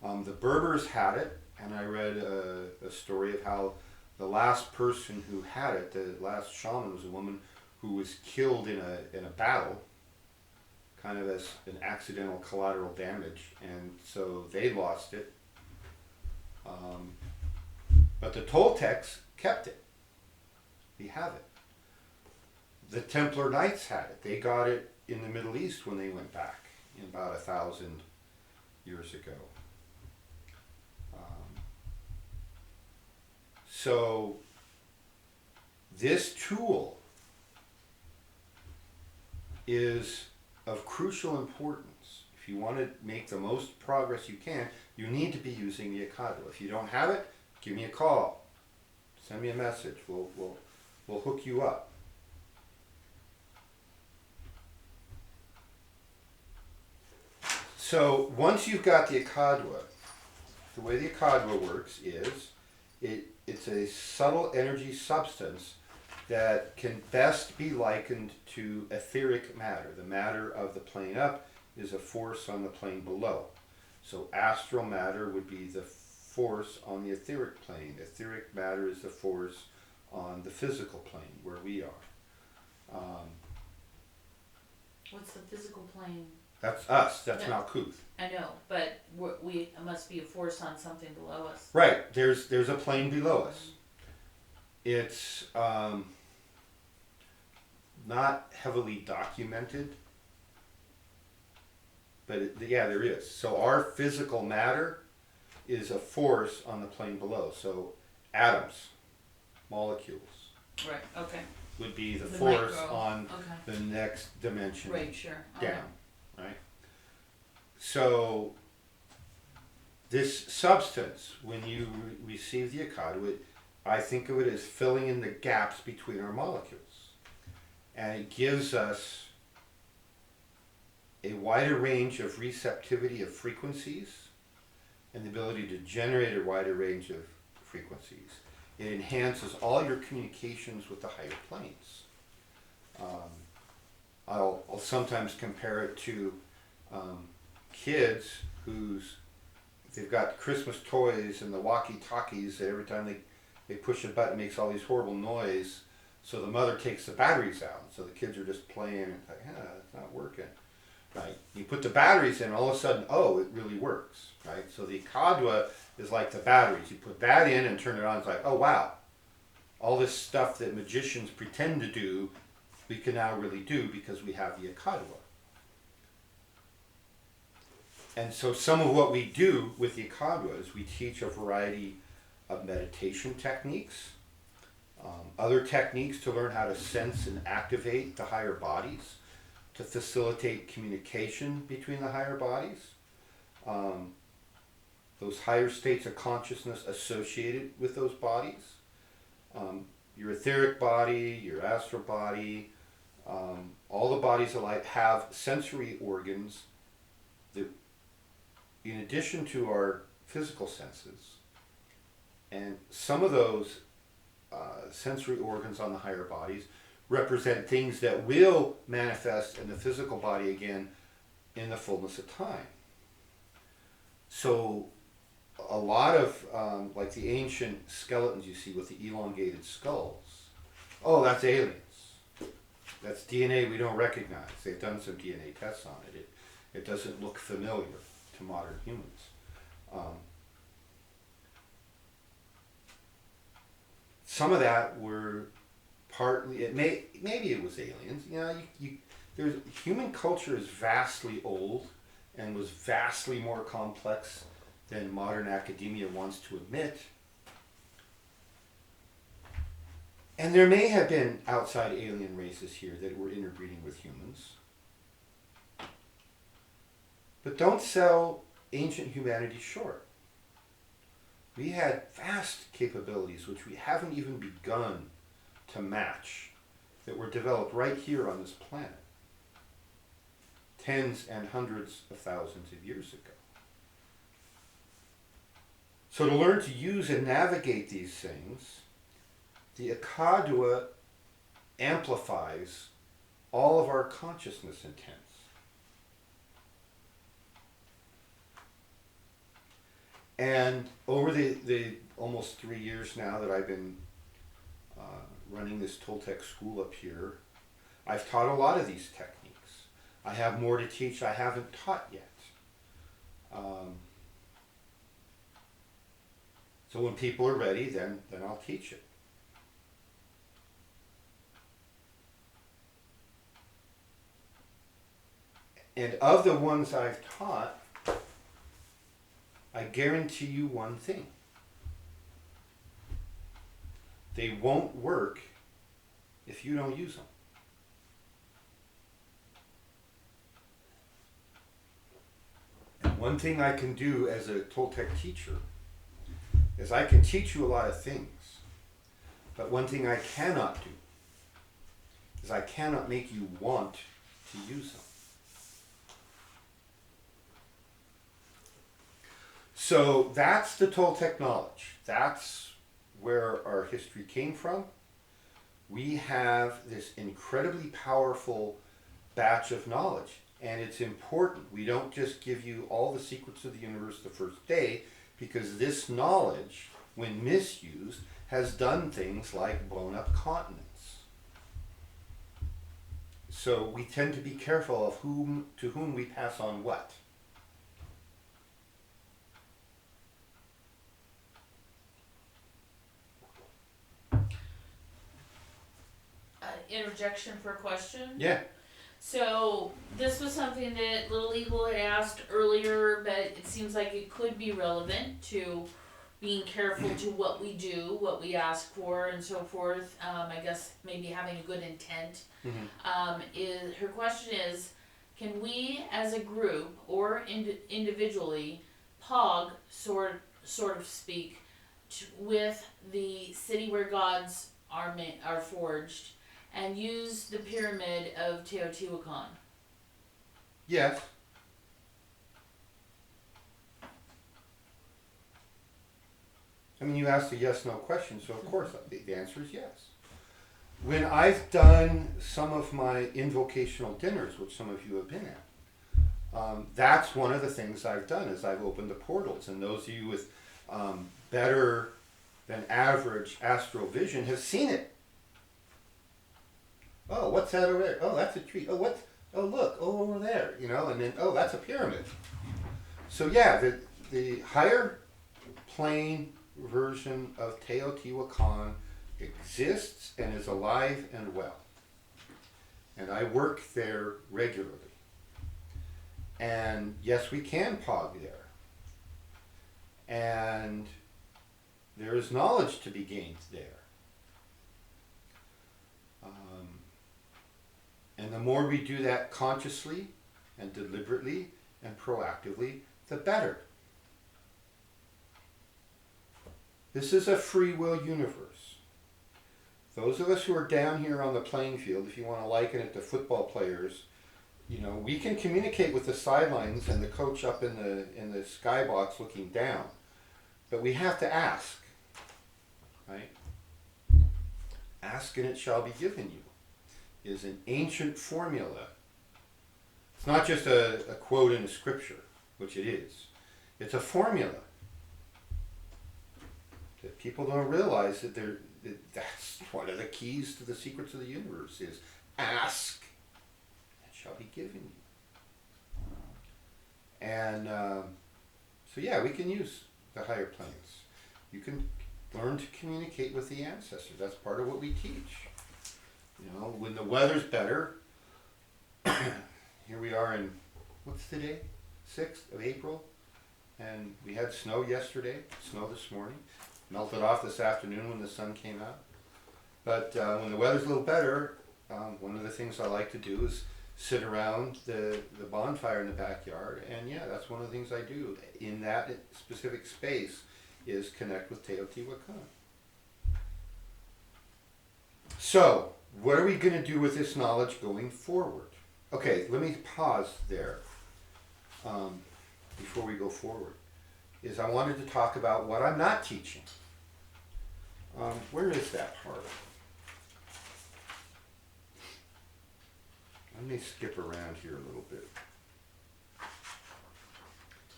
The Berbers had it, and I read a story of how the last person who had it, the last shaman, was a woman who was killed in a battle, kind of as an accidental collateral damage, and so they lost it. But the Toltecs kept it. We have it. The Templar Knights had it. They got it in the Middle East when they went back in about 1,000 years ago. So this tool is of crucial importance. If you want to make the most progress you can, you need to be using the Akadua. If you don't have it, give me a call. Send me a message. We'll hook you up. So once you've got the Akadua, the way the Akadua works is it's a subtle energy substance that can best be likened to etheric matter. The matter of the plane up is a force on the plane below. So astral matter would be the force on the etheric plane. Etheric matter is the force on the physical plane where we are. What's the physical plane? That's us. That's No. Malkuth. I know, but we must be a force on something below us. Right. There's a plane below us. It's not heavily documented, but there is. So our physical matter is a force on the plane below. So atoms, molecules, Right. Okay. would be the The force micro. on Okay. the next dimension Right. Sure. Okay. down, right? So this substance, when you receive the Akadu, I think of it as filling in the gaps between our molecules. And it gives us a wider range of receptivity of frequencies and the ability to generate a wider range of frequencies. It enhances all your communications with the higher planes. I'll sometimes compare it to kids they've got Christmas toys and the walkie-talkies that every time they push a button makes all these horrible noise, so the mother takes the batteries out, so the kids are just playing and it's like, it's not working, right? You put the batteries in, all of a sudden, it really works, right? So the Kadwa is like the batteries. You put that in and turn it on, it's like, oh wow, all this stuff that magicians pretend to do, we can now really do because we have the Akadwa. And so some of what we do with the Akadwa is we teach a variety of meditation techniques, other techniques to learn how to sense and activate the higher bodies, to facilitate communication between the higher bodies, those higher states of consciousness associated with those bodies, your etheric body, your astral body, all the bodies of light have sensory organs that, in addition to our physical senses, and some of those sensory organs on the higher bodies represent things that will manifest in the physical body again in the fullness of time. So a lot of, like the ancient skeletons you see with the elongated skulls, that's aliens. That's DNA we don't recognize. They've done some DNA tests on it. It doesn't look familiar to modern humans. Some of that were partly, maybe it was aliens. Human culture is vastly old and was vastly more complex than modern academia wants to admit. And there may have been outside alien races here that were interbreeding with humans. But don't sell ancient humanity short. We had vast capabilities which we haven't even begun to match, that were developed right here on this planet, tens and hundreds of thousands of years ago. So to learn to use and navigate these things, the Akadwa amplifies all of our consciousness intents. And over the almost 3 years now that I've been running this Toltec school up here, I've taught a lot of these techniques. I have more to teach I haven't taught yet. So when people are ready, then I'll teach it. And of the ones I've taught, I guarantee you one thing. They won't work if you don't use them. And one thing I can do as a Toltec teacher is I can teach you a lot of things. But one thing I cannot do is I cannot make you want to use them. So that's the Toltec knowledge. That's where our history came from. we have this incredibly powerful batch of knowledge, and it's important. We don't just give you all the secrets of the universe the first day, because this knowledge, when misused, has done things like blown up continents. So we tend to be careful of to whom we pass on what. Interjection for a question. Yeah. So this was something that Little Eagle had asked earlier, but it seems like it could be relevant to being careful to what we do, what we ask for, and so forth. I guess maybe having a good intent. Is her question is, can we as a group or individually pog sort of speak with the city where gods are forged, and use the pyramid of Teotihuacan? Yes. I mean, you asked a yes/no question, so of course the answer is yes. When I've done some of my invocational dinners, which some of you have been at, that's one of the things I've done is I've opened the portals, and those of you with better than average astral vision have seen it. Oh, what's that over there? Oh, that's a tree. Oh, what? Oh, look. Oh, over there. You know, and then, oh, that's a pyramid. So yeah, the higher plane version of Teotihuacan exists and is alive and well. And I work there regularly. And yes, we can pog there. And there is knowledge to be gained there. And the more we do that consciously and deliberately and proactively, the better. This is a free will universe. Those of us who are down here on the playing field, if you want to liken it to football players, you know, we can communicate with the sidelines and the coach up in the skybox looking down. But we have to ask, right? Ask and it shall be given you is an ancient formula. It's not just a quote in a scripture, which it is. It's a formula that people don't realize that that's one of the keys to the secrets of the universe is ask and it shall be given you. And so yeah, we can use the higher planes. You can learn to communicate with the ancestors. That's part of what we teach. You know, when the weather's better, here we are in, what's the day? 6th of April. And we had snow yesterday, snow this morning. Melted off this afternoon when the sun came out. But when the weather's a little better, one of the things I like to do is sit around the bonfire in the backyard. And yeah, that's one of the things I do in that specific space is connect with Teotihuacan. So, what are we going to do with this knowledge going forward? Okay, let me pause there before we go forward. Is I wanted to talk about what I'm not teaching. Where is that part? Let me skip around here a little bit.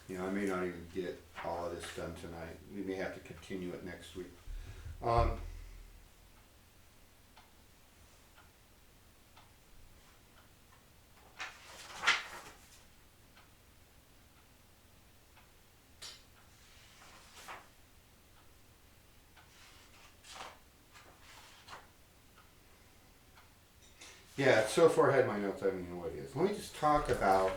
You know, I may not even get all of this done tonight. We may have to continue it next week. Yeah, so far ahead in my notes, I don't even know what it is. Let me just talk about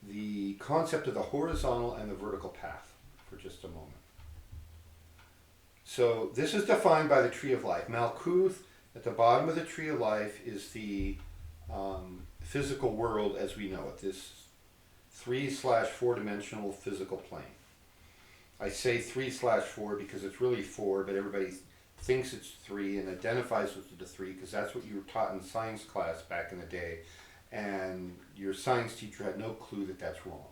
the concept of the horizontal and the vertical path for just a moment. So this is defined by the Tree of Life. Malkuth, at the bottom of the Tree of Life, is the physical world as we know it, this 3/4 dimensional physical plane. I say 3/4 because it's really 4, but everybody thinks it's 3 and identifies with the 3 because that's what you were taught in science class back in the day, and your science teacher had no clue that that's wrong.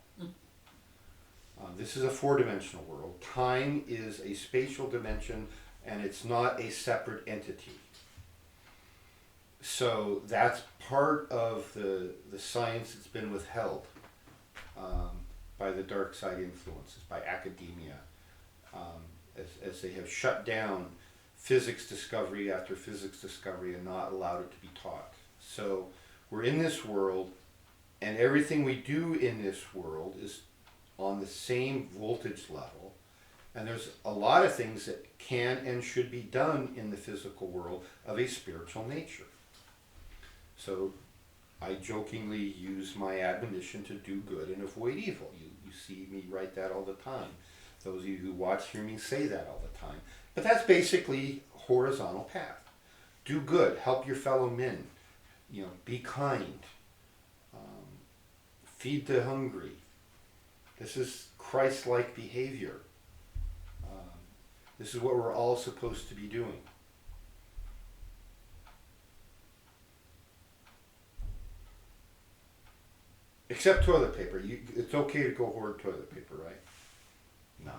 This is a four-dimensional world. Time is a spatial dimension, and it's not a separate entity. So that's part of the science that's been withheld by the dark side influences, by academia, as they have shut down physics discovery after physics discovery and not allowed it to be taught. So we're in this world, and everything we do in this world is on the same voltage level, and there's a lot of things that can and should be done in the physical world of a spiritual nature. So I jokingly use my admonition to do good and avoid evil. You see me write that all the time. Those of you who watch hear me say that all the time. But that's basically horizontal path. Do good, help your fellow men, be kind, feed the hungry. This is Christ-like behavior. This is what we're all supposed to be doing. Except toilet paper. It's okay to go hoard toilet paper, right? No.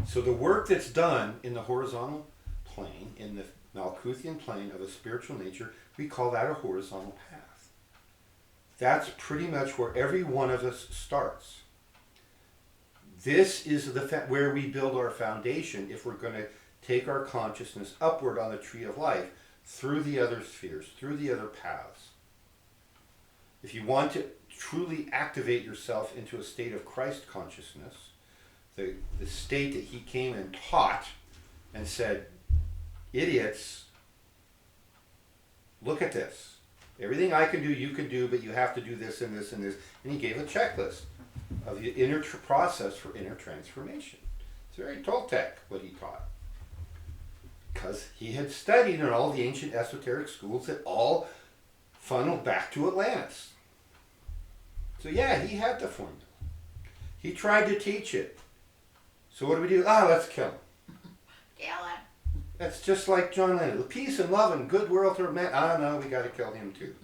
So the work that's done in the horizontal plane, in the Malkuthian plane of a spiritual nature, we call that a horizontal path. That's pretty much where every one of us starts. This is where we build our foundation if we're going to take our consciousness upward on the tree of life, through the other spheres, through the other paths. If you want to truly activate yourself into a state of Christ consciousness, the state that he came and taught and said, idiots, look at this. Everything I can do, you can do, but you have to do this and this and this. And he gave a checklist of the inner process for inner transformation. It's very Toltec, what he taught. Because he had studied in all the ancient esoteric schools that all funneled back to Atlantis. So yeah, he had the formula. He tried to teach it. So what do we do? Let's kill him. Kill him. That's just like John Lennon. Peace and love and good world to man. No, we got to kill him too.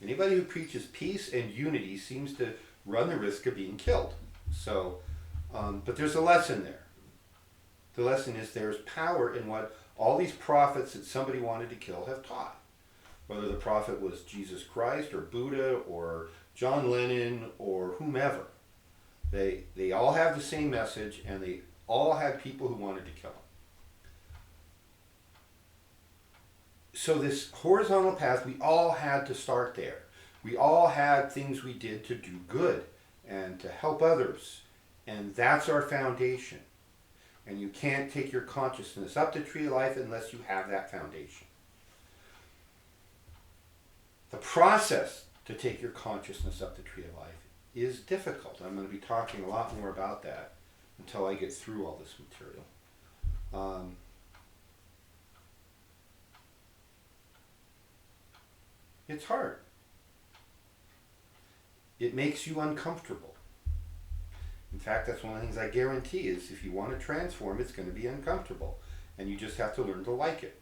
Anybody who preaches peace and unity seems to run the risk of being killed. So, but there's a lesson there. The lesson is there's power in what all these prophets that somebody wanted to kill have taught. Whether the prophet was Jesus Christ or Buddha or John Lennon or whomever. They all have the same message, and they all had people who wanted to kill them. So this horizontal path, we all had to start there. We all had things we did to do good and to help others. And that's our foundation. And you can't take your consciousness up the tree of life unless you have that foundation. The process to take your consciousness up the tree of life is difficult. I'm going to be talking a lot more about that until I get through all this material. It's hard. It makes you uncomfortable. In fact, that's one of the things I guarantee is if you want to transform, it's going to be uncomfortable. And you just have to learn to like it.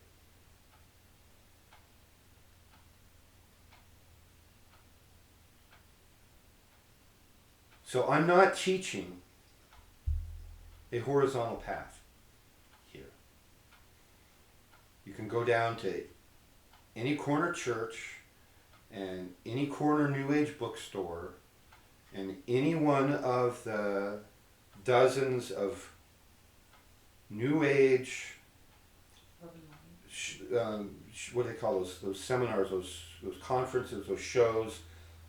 So I'm not teaching a horizontal path here. You can go down to any corner church and any corner New Age bookstore and any one of the dozens of New Age, what do they call those seminars, those conferences, those shows,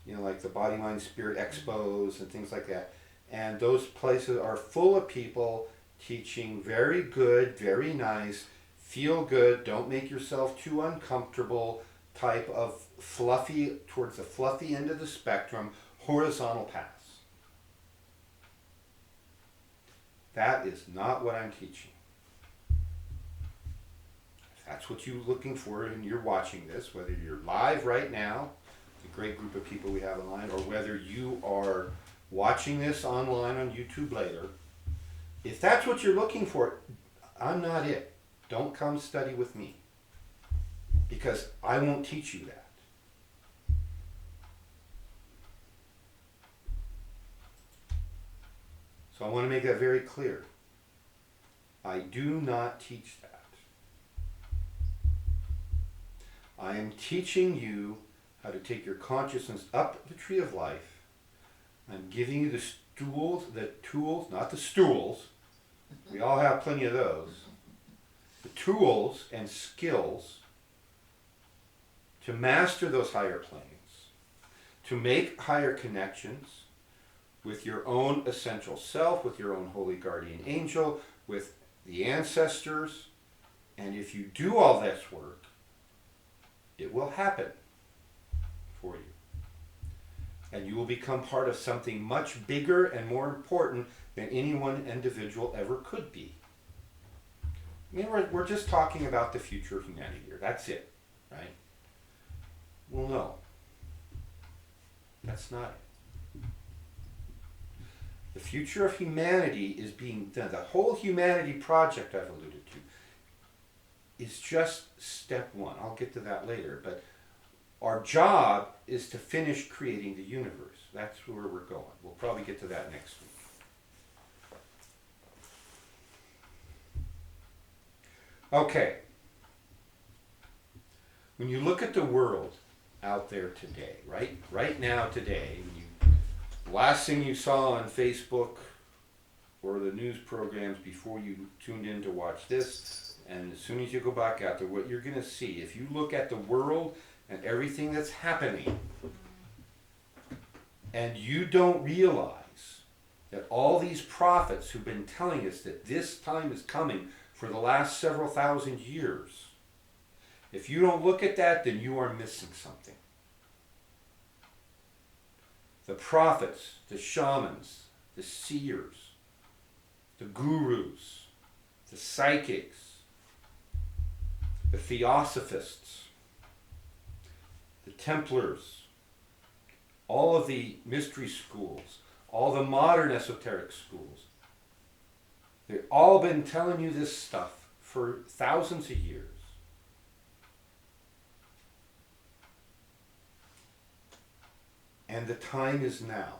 like the Body, Mind, Spirit Expos and things like that. And those places are full of people teaching very good, very nice, feel good, don't make yourself too uncomfortable type of fluffy, towards the fluffy end of the spectrum, horizontal paths. That is not what I'm teaching. If that's what you're looking for and you're watching this, whether you're live right now, a great group of people we have online, or whether you are watching this online on YouTube later, if that's what you're looking for, I'm not it. Don't come study with me, because I won't teach you that. So I want to make that very clear. I do not teach that. I am teaching you how to take your consciousness up the tree of life. I'm giving you the tools, not the stools. We all have plenty of those. The tools and skills to master those higher planes, to make higher connections with your own essential self, with your own holy guardian angel, with the ancestors. And if you do all this work, it will happen for you. And you will become part of something much bigger and more important than any one individual ever could be. I mean, we're just talking about the future of humanity here. That's it, right? Well, no. That's not it. The future of humanity is being done. The whole humanity project I've alluded to is just step one. I'll get to that later. But our job is to finish creating the universe. That's where we're going. We'll probably get to that next week. Okay. When you look at the world out there today, right now today, last thing you saw on Facebook or the news programs before you tuned in to watch this, and as soon as you go back out there, what you're going to see, if you look at the world and everything that's happening, and you don't realize that all these prophets who've been telling us that this time is coming for the last several thousand years, if you don't look at that, then you are missing something. The prophets, the shamans, the seers, the gurus, the psychics, the theosophists, the Templars, all of the mystery schools, all the modern esoteric schools, they've all been telling you this stuff for thousands of years. And the time is now.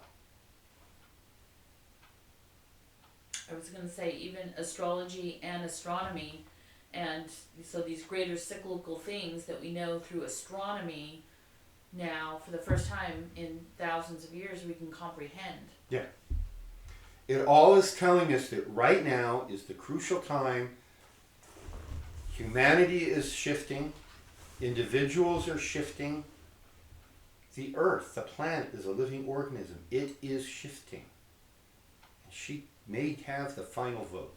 I was going to say even astrology and astronomy, and so these greater cyclical things that we know through astronomy now, for the first time in thousands of years, we can comprehend. Yeah. It all is telling us that right now is the crucial time. Humanity is shifting. Individuals are shifting. The earth, the planet, is a living organism. It is shifting. She may have the final vote.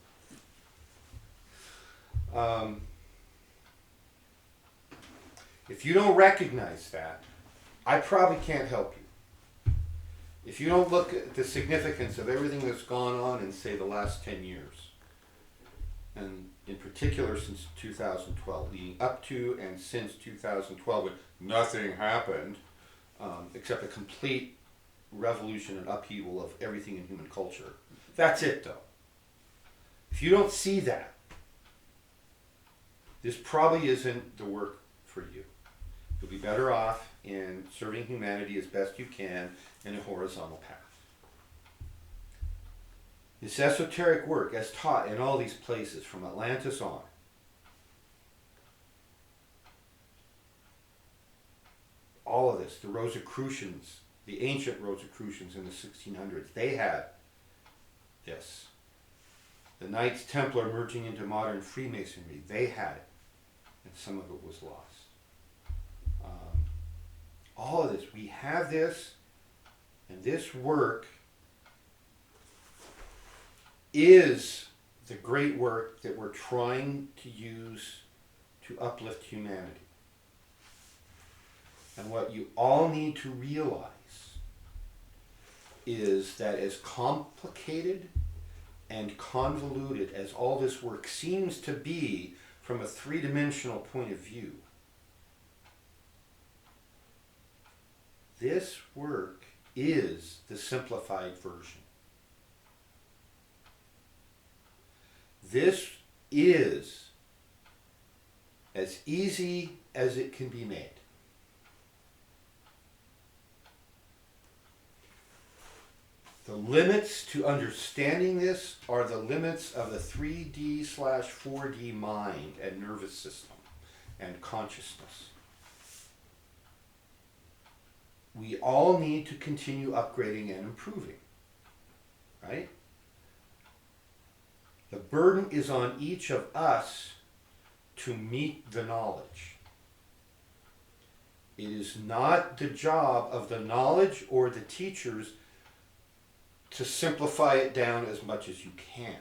If you don't recognize that, I probably can't help you. If you don't look at the significance of everything that's gone on in, say, the last 10 years, and in particular since 2012, leading up to and since 2012, when nothing happened, except a complete revolution and upheaval of everything in human culture. That's it, though. If you don't see that, this probably isn't the work for you. You'll be better off in serving humanity as best you can in a horizontal path. This esoteric work, as taught in all these places, from Atlantis on, all of this, the Rosicrucians, the ancient Rosicrucians in the 1600s, they had this. The Knights Templar merging into modern Freemasonry, they had it, and some of it was lost. All of this, we have this, and this work is the great work that we're trying to use to uplift humanity. And what you all need to realize is that as complicated and convoluted as all this work seems to be from a three-dimensional point of view, this work is the simplified version. This is as easy as it can be made. The limits to understanding this are the limits of the 3D/4D mind and nervous system and consciousness. We all need to continue upgrading and improving, right? The burden is on each of us to meet the knowledge. It is not the job of the knowledge or the teachers to simplify it down as much as you can,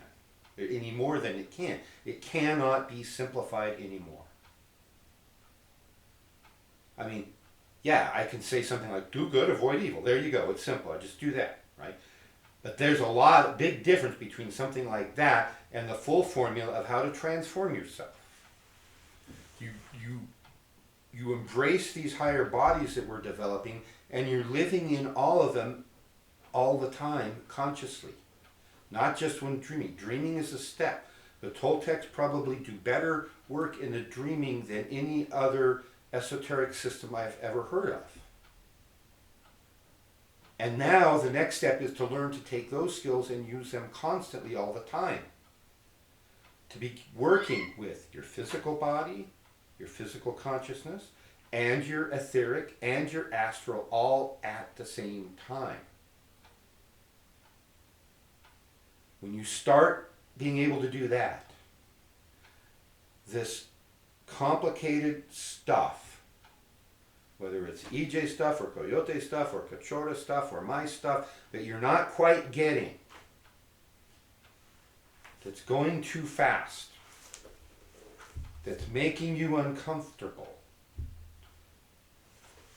any more than it can. It cannot be simplified anymore. I mean, yeah, I can say something like, do good, avoid evil. There you go, it's simple, I just do that, right? But there's a big difference between something like that and the full formula of how to transform yourself. You embrace these higher bodies that we're developing, and you're living in all of them all the time consciously. Not just when dreaming. Dreaming is a step. The Toltecs probably do better work in the dreaming than any other esoteric system I've ever heard of. And now the next step is to learn to take those skills and use them constantly all the time. To be working with your physical body, your physical consciousness, and your etheric and your astral all at the same time. When you start being able to do that, this complicated stuff, whether it's EJ stuff or Coyote stuff or Cachorra stuff or my stuff that you're not quite getting, that's going too fast, that's making you uncomfortable,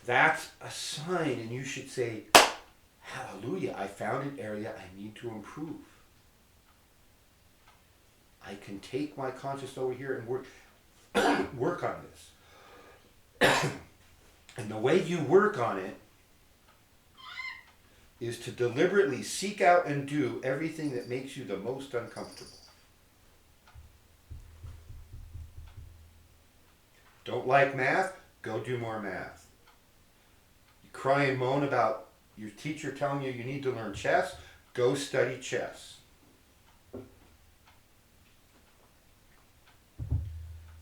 that's a sign, and you should say, hallelujah, I found an area I need to improve. I can take my consciousness over here and work on this. And the way you work on it is to deliberately seek out and do everything that makes you the most uncomfortable. Don't like math? Go do more math. You cry and moan about your teacher telling you need to learn chess? Go study chess.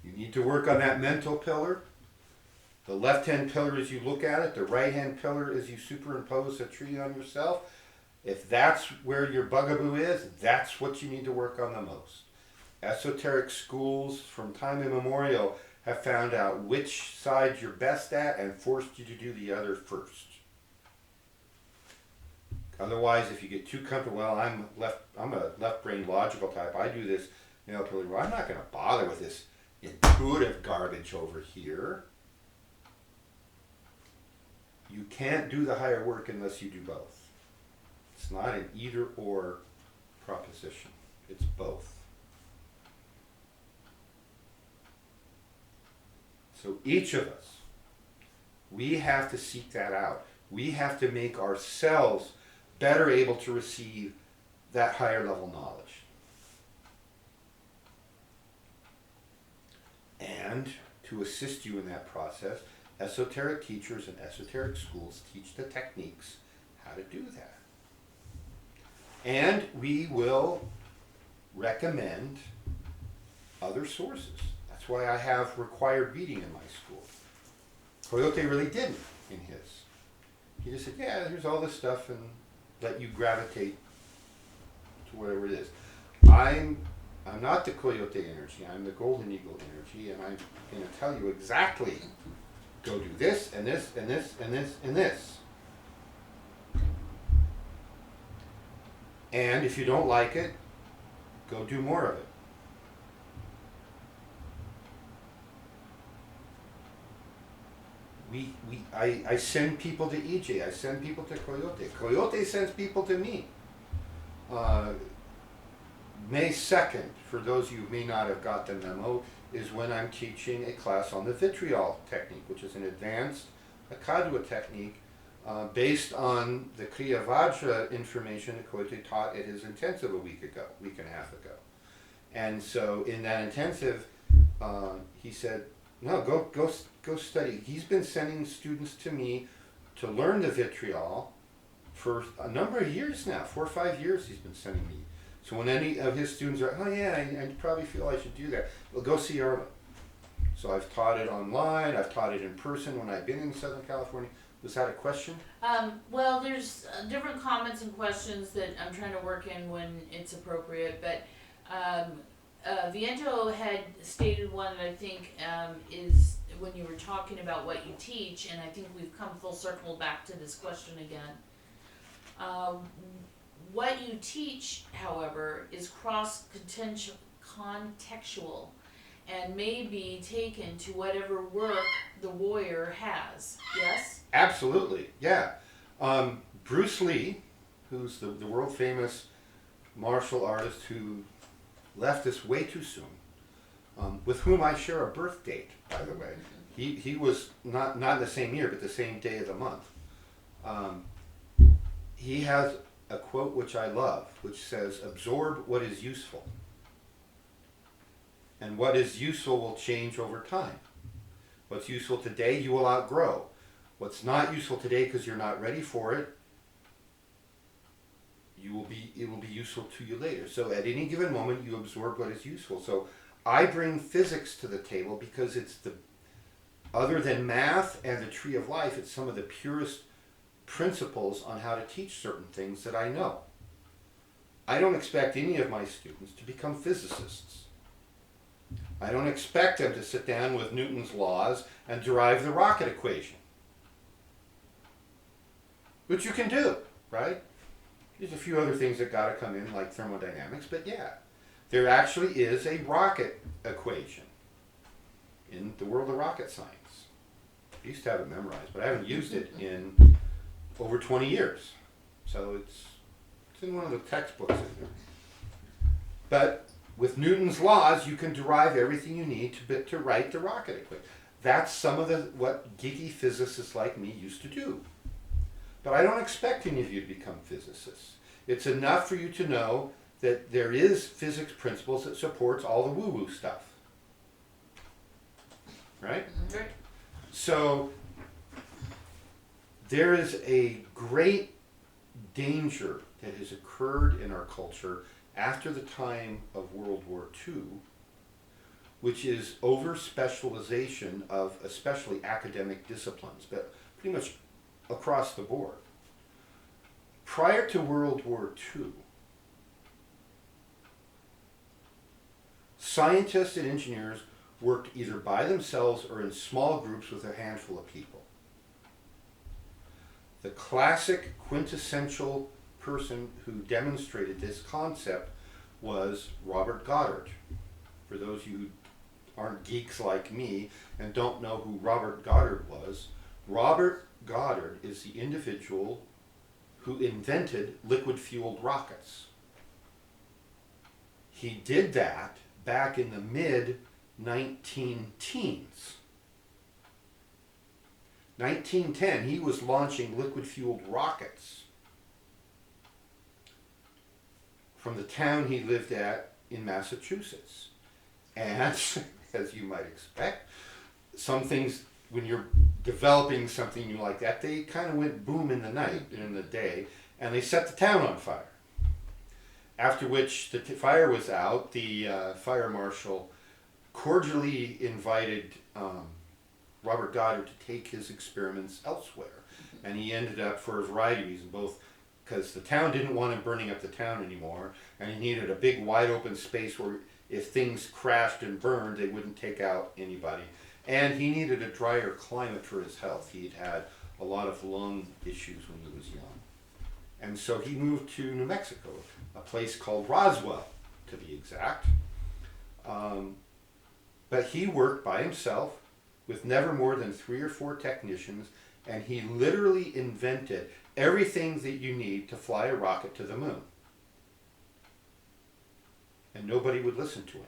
You need to work on that mental pillar. The left-hand pillar as you look at it, the right-hand pillar as you superimpose a tree on yourself. If that's where your bugaboo is, that's what you need to work on the most. Esoteric schools from time immemorial have found out which side you're best at and forced you to do the other first. Otherwise, if you get too comfortable, well, I'm a left-brain logical type, I do this, well, I'm not going to bother with this intuitive garbage over here. You can't do the higher work unless you do both. It's not an either-or proposition. It's both. So each of us, we have to seek that out. We have to make ourselves better able to receive that higher level knowledge. And to assist you in that process, esoteric teachers and esoteric schools teach the techniques how to do that. And we will recommend other sources. That's why I have required reading in my school. Coyote really didn't in his. He just said, yeah, here's all this stuff, and let you gravitate to whatever it is. I'm not the Coyote energy, I'm the Golden Eagle energy, and I'm going to tell you exactly, go do this, and this, and this, and this, and this. And if you don't like it, go do more of it. I send people to EJ, I send people to Coyote. Coyote sends people to me. May 2nd, for those of you who may not have got the memo, is when I'm teaching a class on the vitriol technique, which is an advanced Akadua technique based on the Kriya Vajra information that Coyote taught at his intensive a week and a half ago. And so in that intensive, he said, no, go study. He's been sending students to me to learn the vitriol for a number of years now, 4 or 5 years he's been sending me. So when any of his students are, oh yeah, I probably feel I should do that, well, go see Arlen. So I've taught it online, I've taught it in person when I've been in Southern California. Was that a question? Well, there's different comments and questions that I'm trying to work in when it's appropriate, but Viento had stated one that I think is when you were talking about what you teach, and I think we've come full circle back to this question again. What you teach, however, is cross-contextual and may be taken to whatever work the warrior has. Yes? Absolutely, yeah. Bruce Lee, who's the world famous martial artist who left us way too soon, with whom I share a birth date, by the way. He was not the same year, but the same day of the month. He has a quote which I love, which says, absorb what is useful. And what is useful will change over time. What's useful today, you will outgrow. What's not useful today because you're not ready for it, it will be useful to you later. So at any given moment, you absorb what is useful. So I bring physics to the table because it's other than math and the tree of life, it's some of the purest principles on how to teach certain things that I know. I don't expect any of my students to become physicists. I don't expect them to sit down with Newton's laws and derive the rocket equation. Which you can do, right? There's a few other things that got to come in, like thermodynamics, but yeah, there actually is a rocket equation in the world of rocket science. I used to have it memorized, but I haven't used it in over 20 years. So it's in one of the textbooks in there. But with Newton's laws, you can derive everything you need to write the rocket equation. That's some of what geeky physicists like me used to do. But I don't expect any of you to become physicists. It's enough for you to know that there is physics principles that supports all the woo-woo stuff. Right? Right. So there is a great danger that has occurred in our culture after the time of World War II, which is over-specialization of especially academic disciplines, but pretty much across the board. Prior to World War II, scientists and engineers worked either by themselves or in small groups with a handful of people. The classic quintessential person who demonstrated this concept was Robert Goddard. For those of you who aren't geeks like me and don't know who Robert Goddard was, Robert Goddard is the individual who invented liquid-fueled rockets. He did that back in the mid-19-teens. 1910, he was launching liquid-fueled rockets from the town he lived at in Massachusetts. And, as you might expect, some things, when you're developing something new like that, they kind of went boom in the night, in the day, and they set the town on fire. After which the fire was out, the fire marshal cordially invited Robert Goddard to take his experiments elsewhere. And he ended up, for a variety of reasons, both because the town didn't want him burning up the town anymore, and he needed a big wide open space where if things crashed and burned, they wouldn't take out anybody. And he needed a drier climate for his health. He'd had a lot of lung issues when he was young. And so he moved to New Mexico, a place called Roswell, to be exact. But he worked by himself with never more than 3 or 4 technicians, and he literally invented everything that you need to fly a rocket to the moon. And nobody would listen to him.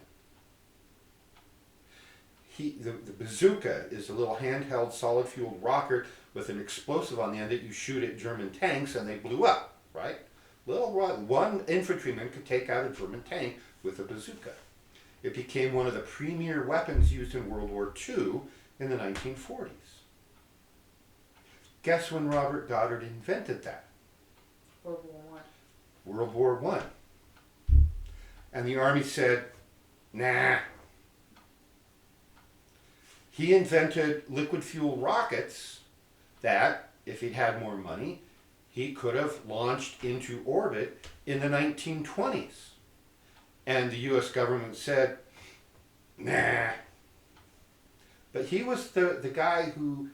The bazooka is a little handheld solid-fueled rocket with an explosive on the end that you shoot at German tanks and they blew up, right? One infantryman could take out a German tank with a bazooka. It became one of the premier weapons used in World War II in the 1940s. Guess when Robert Goddard invented that? World War One. World War One. And the Army said, nah. He invented liquid fuel rockets that, if he'd had more money, he could have launched into orbit in the 1920s. And the US government said, nah. But he was the guy who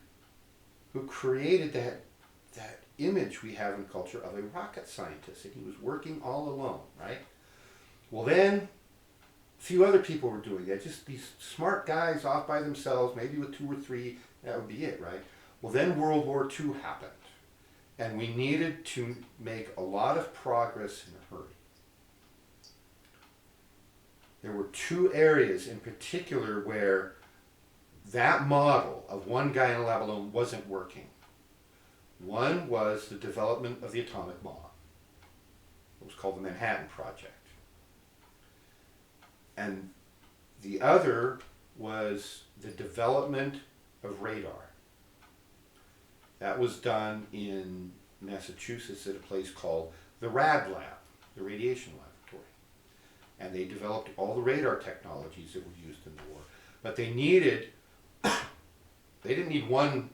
created that image we have in culture of a rocket scientist, and he was working all alone, right? Well, then a few other people were doing that, just these smart guys off by themselves, maybe with 2 or 3, that would be it, right? Well, then World War II happened, and we needed to make a lot of progress in a hurry. There were 2 areas in particular where that model of one guy in a lab alone wasn't working. One was the development of the atomic bomb. It was called the Manhattan Project. And the other was the development of radar. That was done in Massachusetts at a place called the RAD Lab, the Radiation Laboratory. And they developed all the radar technologies that were used in the war. But they didn't need one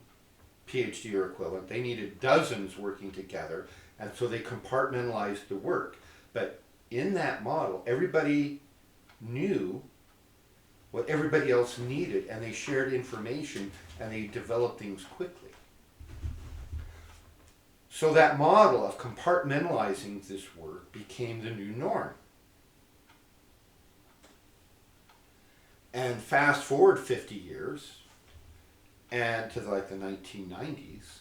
PhD or equivalent, they needed dozens working together, and so they compartmentalized the work. But in that model, everybody knew what everybody else needed, and they shared information, and they developed things quickly. So that model of compartmentalizing this work became the new norm. And fast forward 50 years, and to like the 1990s,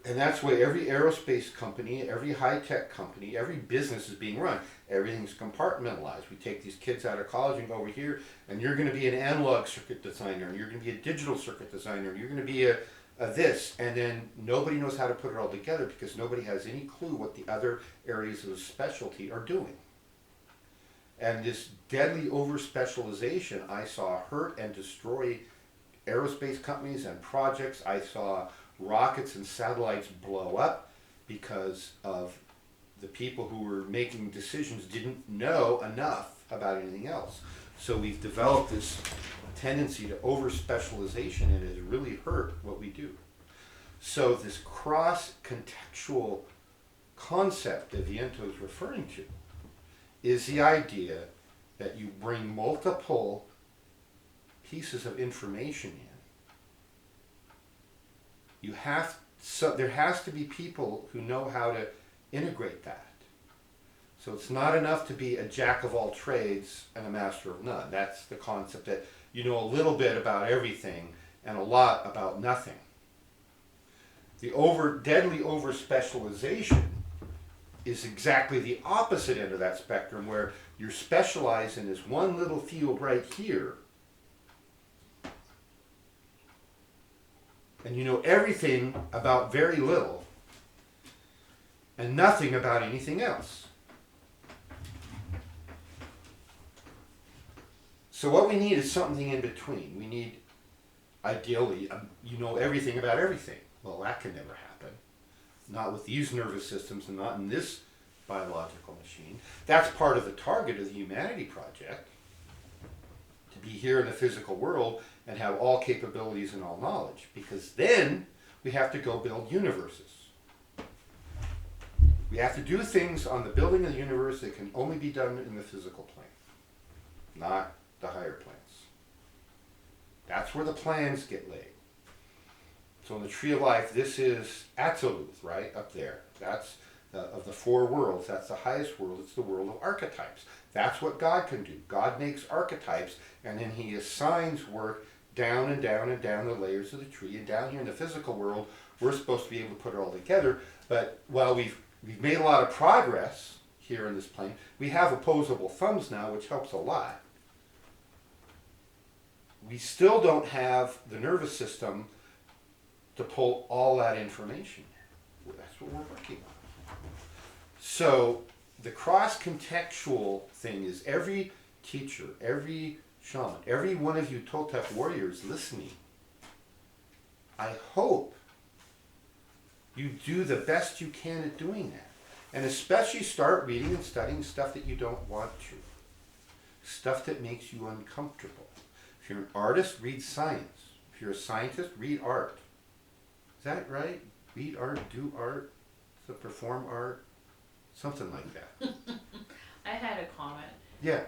and that's the way every aerospace company, every high-tech company, every business is being run. Everything's compartmentalized. We take these kids out of college and go over here, and you're going to be an analog circuit designer, and you're going to be a digital circuit designer, and you're going to be a this, and then nobody knows how to put it all together because nobody has any clue what the other areas of specialty are doing. And this deadly over-specialization I saw hurt and destroy aerospace companies and projects. I saw rockets and satellites blow up because of the people who were making decisions didn't know enough about anything else. So we've developed this tendency to over-specialization, and it has really hurt what we do. So this cross-contextual concept that Viento is referring to is the idea that you bring multiple pieces of information in. There has to be people who know how to integrate that. So it's not enough to be a jack of all trades and a master of none. That's the concept, that you know a little bit about everything and a lot about nothing. The deadly over-specialization is exactly the opposite end of that spectrum, where you're specialized in this one little field right here, and you know everything about very little and nothing about anything else. So what we need is something in between. We need, ideally, you know everything about everything. Well, that can never happen. Not with these nervous systems and not in this biological machine. That's part of the target of the Humanity Project, to be here in the physical world and have all capabilities and all knowledge, because then we have to go build universes. We have to do things on the building of the universe that can only be done in the physical plane, not the higher planes. That's where the plans get laid. So in the Tree of Life, this is Absolute, right, up there. That's of the 4 worlds, that's the highest world. It's the world of archetypes. That's what God can do. God makes archetypes, and then he assigns work down and down and down the layers of the tree. And down here in the physical world, we're supposed to be able to put it all together. But while we've made a lot of progress here in this plane, we have opposable thumbs now, which helps a lot. We still don't have the nervous system to pull all that information. That's what we're working on. So the cross-contextual thing is every teacher, every shaman, every one of you Toltec warriors listening, I hope You do the best you can at doing that. And especially start reading and studying stuff that you don't want to. Stuff that makes you uncomfortable. If you're an artist, read science. If you're a scientist, read art. Is that right? Read art, do art, perform art, something like that. I had a comment. Yeah.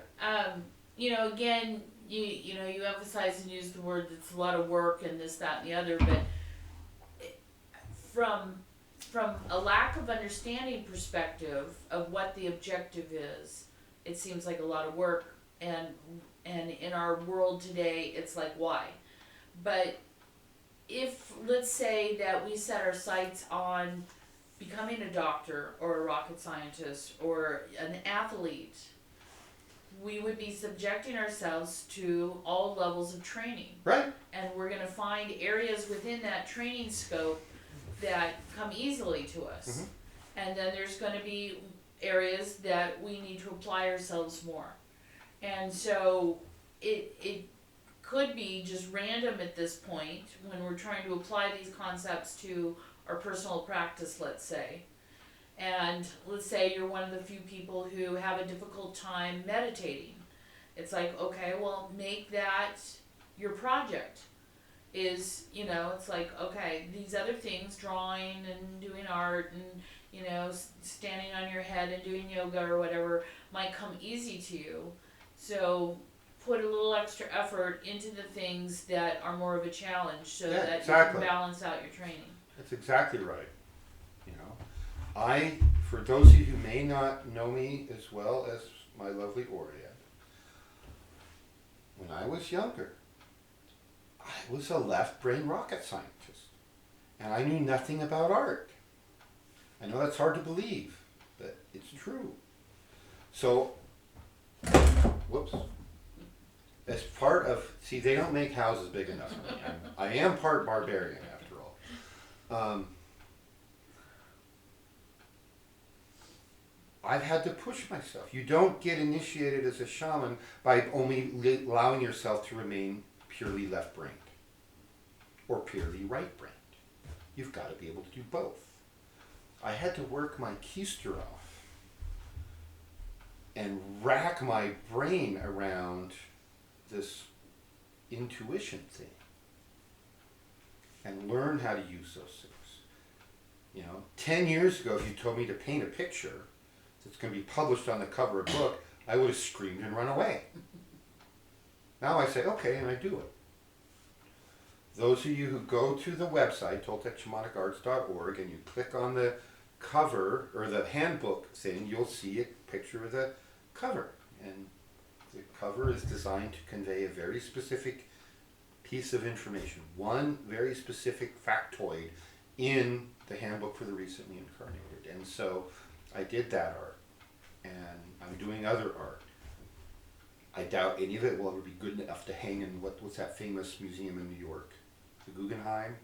Again, you emphasize and use the word it's a lot of work and this, that, and the other, but from a lack of understanding perspective of what the objective is, it seems like a lot of work, and in our world today, it's like, why? But if, let's say that we set our sights on becoming a doctor or a rocket scientist or an athlete, we would be subjecting ourselves to all levels of training. Right. And we're going to find areas within that training scope that come easily to us. Mm-hmm. And then there's going to be areas that we need to apply ourselves more. And so it could be just random at this point when we're trying to apply these concepts to our personal practice, let's say. And let's say you're one of the few people who have a difficult time meditating. It's like, okay, well, make that your project. It's like, okay, these other things, drawing and doing art and, standing on your head and doing yoga or whatever, might come easy to you. So put a little extra effort into the things that are more of a challenge so that exactly. You can balance out your training. That's exactly right. For those of you who may not know me as well as my lovely Oriad, when I was younger, I was a left-brain rocket scientist, and I knew nothing about art. I know that's hard to believe, but it's true. So, as part of, they don't make houses big enough for me. I am part barbarian, after all. I've had to push myself. You don't get initiated as a shaman by only allowing yourself to remain purely left-brained or purely right-brained. You've got to be able to do both. I had to work my keister off and rack my brain around this intuition thing and learn how to use those things. 10 years ago, if you told me to paint a picture that's going to be published on the cover of a book, I would have screamed and run away. Now I say, okay, and I do it. Those of you who go to the website, ToltecShamanicarts.org, and you click on the cover, or the handbook thing, you'll see a picture of the cover. And the cover is designed to convey a very specific piece of information, one very specific factoid in the handbook for the recently incarnated. And so I did that art, and I'm doing other art. I doubt any of it will ever be good enough to hang in what's that famous museum in New York? The Guggenheim?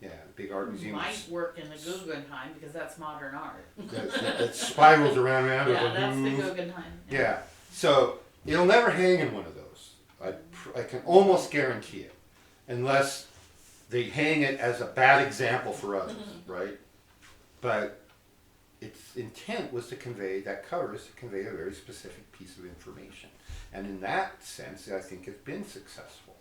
Yeah, the big art museum. Might work in the Guggenheim because that's modern art. That spirals around. Yeah, that's the Guggenheim. Yeah, so it'll never hang in one of those. I can almost guarantee it, unless they hang it as a bad example for others, right? But its intent was to convey, that cover is to convey a very specific piece of information. And in that sense, I think it's been successful.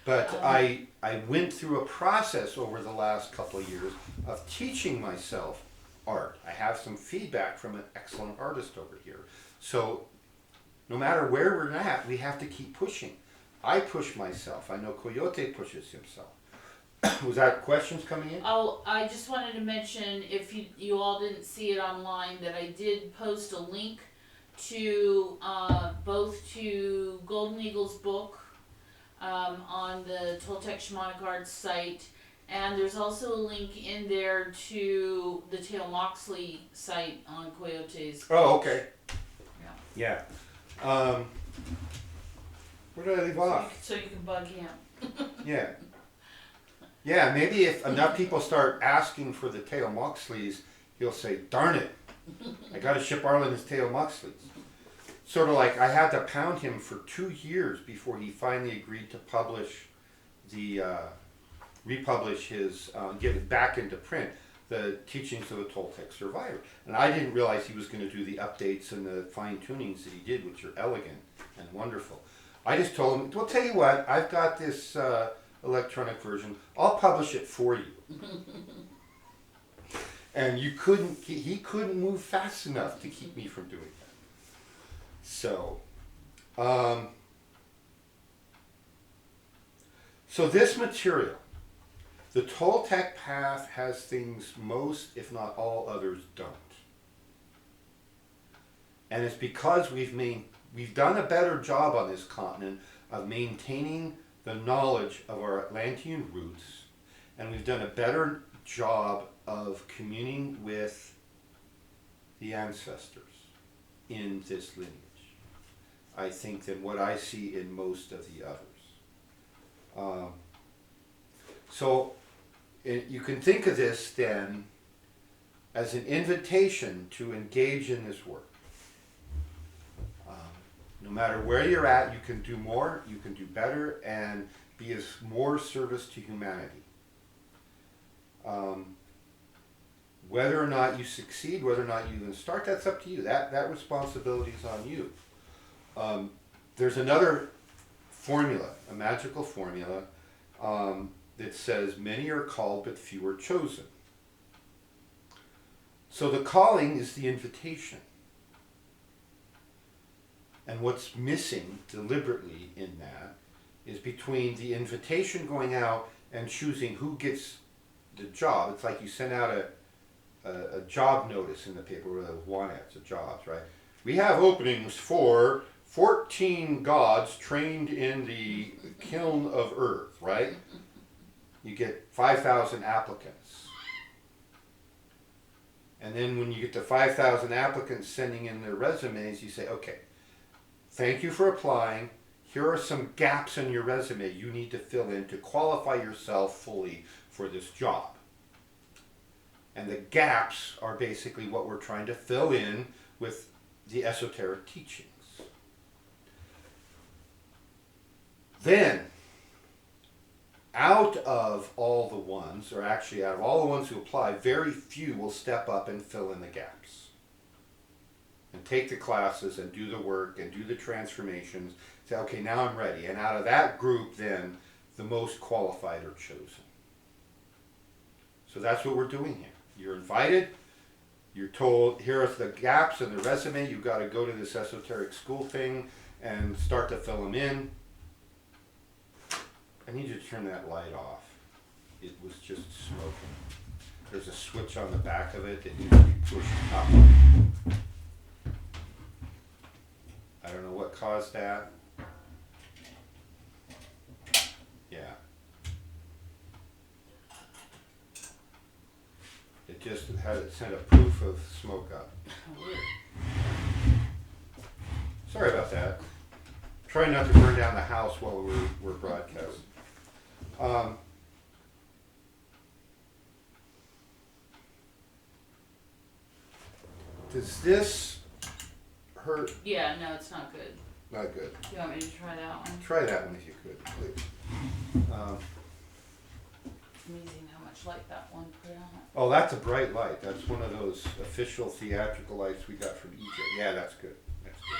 But I went through a process over the last couple of years of teaching myself art. I have some feedback from an excellent artist over here. So no matter where we're at, we have to keep pushing. I push myself. I know Coyote pushes himself. Was that questions coming in? Oh, I just wanted to mention, if you all didn't see it online, that I did post a link to both to Golden Eagle's book on the Toltec Shamanic Arts site, and there's also a link in there to the Tail Moxley site on Coyote's. Oh, okay. Yeah. Yeah. Where did I leave off? So you can bug him. Yeah. Yeah, maybe if enough people start asking for the Tail Moxleys, he'll say, darn it, I gotta ship Arlen his Tail Moxleys. Sort of like I had to pound him for 2 years before he finally agreed to publish the republish his, get it back into print, the teachings of a Toltec survivor. And I didn't realize he was going to do the updates and the fine tunings that he did, which are elegant and wonderful. I just told him, well, tell you what, I've got this electronic version. I'll publish it for you. And he couldn't move fast enough to keep me from doing that. So, so this material, the Toltec path, has things most, if not all others, don't. And it's because we've done a better job on this continent of maintaining the knowledge of our Atlantean roots, and we've done a better job of communing with the ancestors in this lineage, I think, than what I see in most of the others. You can think of this then as an invitation to engage in this work. No matter where you're at, you can do more, you can do better, and be of more service to humanity. Whether or not you succeed, whether or not you even start, that's up to you. That responsibility is on you. There's another formula, a magical formula, that says many are called but few are chosen. So the calling is the invitation. And what's missing deliberately in that is between the invitation going out and choosing who gets the job. It's like you send out a job notice in the paper with those want-ads of jobs, right? We have openings for 14 gods trained in the kiln of earth, right? You get 5,000 applicants. And then when you get the 5,000 applicants sending in their resumes, you say, okay, thank you for applying. Here are some gaps in your resume you need to fill in to qualify yourself fully for this job. And the gaps are basically what we're trying to fill in with the esoteric teachings. Then, out of all the ones, or actually out of all the ones who apply, very few will step up and fill in the gaps. And take the classes and do the work and do the transformations. Say, okay, now I'm ready. And out of that group, then, the most qualified are chosen. So that's what we're doing here. You're invited. You're told, here are the gaps in the resume. You've got to go to this esoteric school thing and start to fill them in. I need you to turn that light off. It was just smoking. There's a switch on the back of it that needs to be pushed up. I don't know what caused that. Yeah. It just sent a proof of smoke up. Sorry about that. Try not to burn down the house while we're broadcasting. Does this hurt? Yeah, no, it's not good. Not good. You want me to try that one? Try that one if you could, please. Amazing how much light that one put on. Oh, that's a bright light. That's one of those official theatrical lights we got from Egypt. Yeah, that's good. That's good.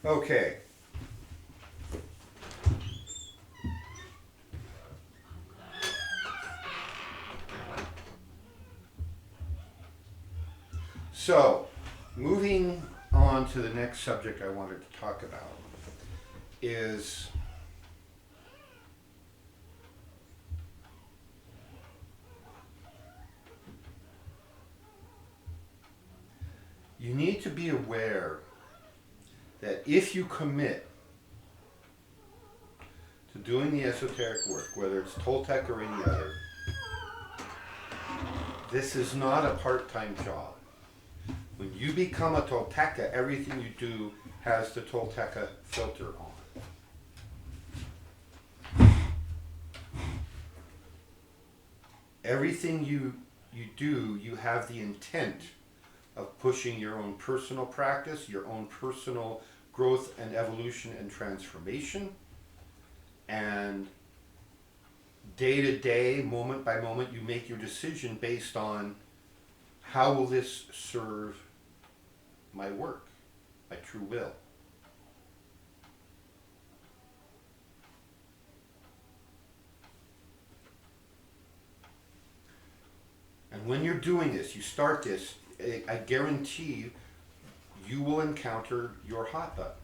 Okay. So, moving on to the next subject I wanted to talk about is you need to be aware that if you commit to doing the esoteric work, whether it's Toltec or any other, this is not a part-time job. When you become a Tolteca, everything you do has the Tolteca filter on. Everything you do, you have the intent of pushing your own personal practice, your own personal growth and evolution and transformation. And day to day, moment by moment, you make your decision based on how will this serve my work, my true will. And when you're doing this, you start this, I guarantee you, you will encounter your hot buttons.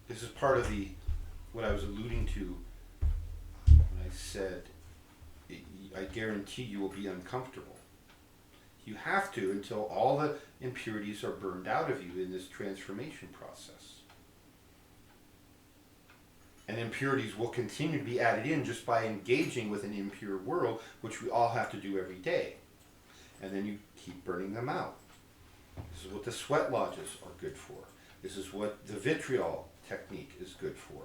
This is part of what I was alluding to when I said, I guarantee you will be uncomfortable. You have to until all the impurities are burned out of you in this transformation process. And impurities will continue to be added in just by engaging with an impure world, which we all have to do every day. And then you keep burning them out. This is what the sweat lodges are good for. This is what the vitriol technique is good for.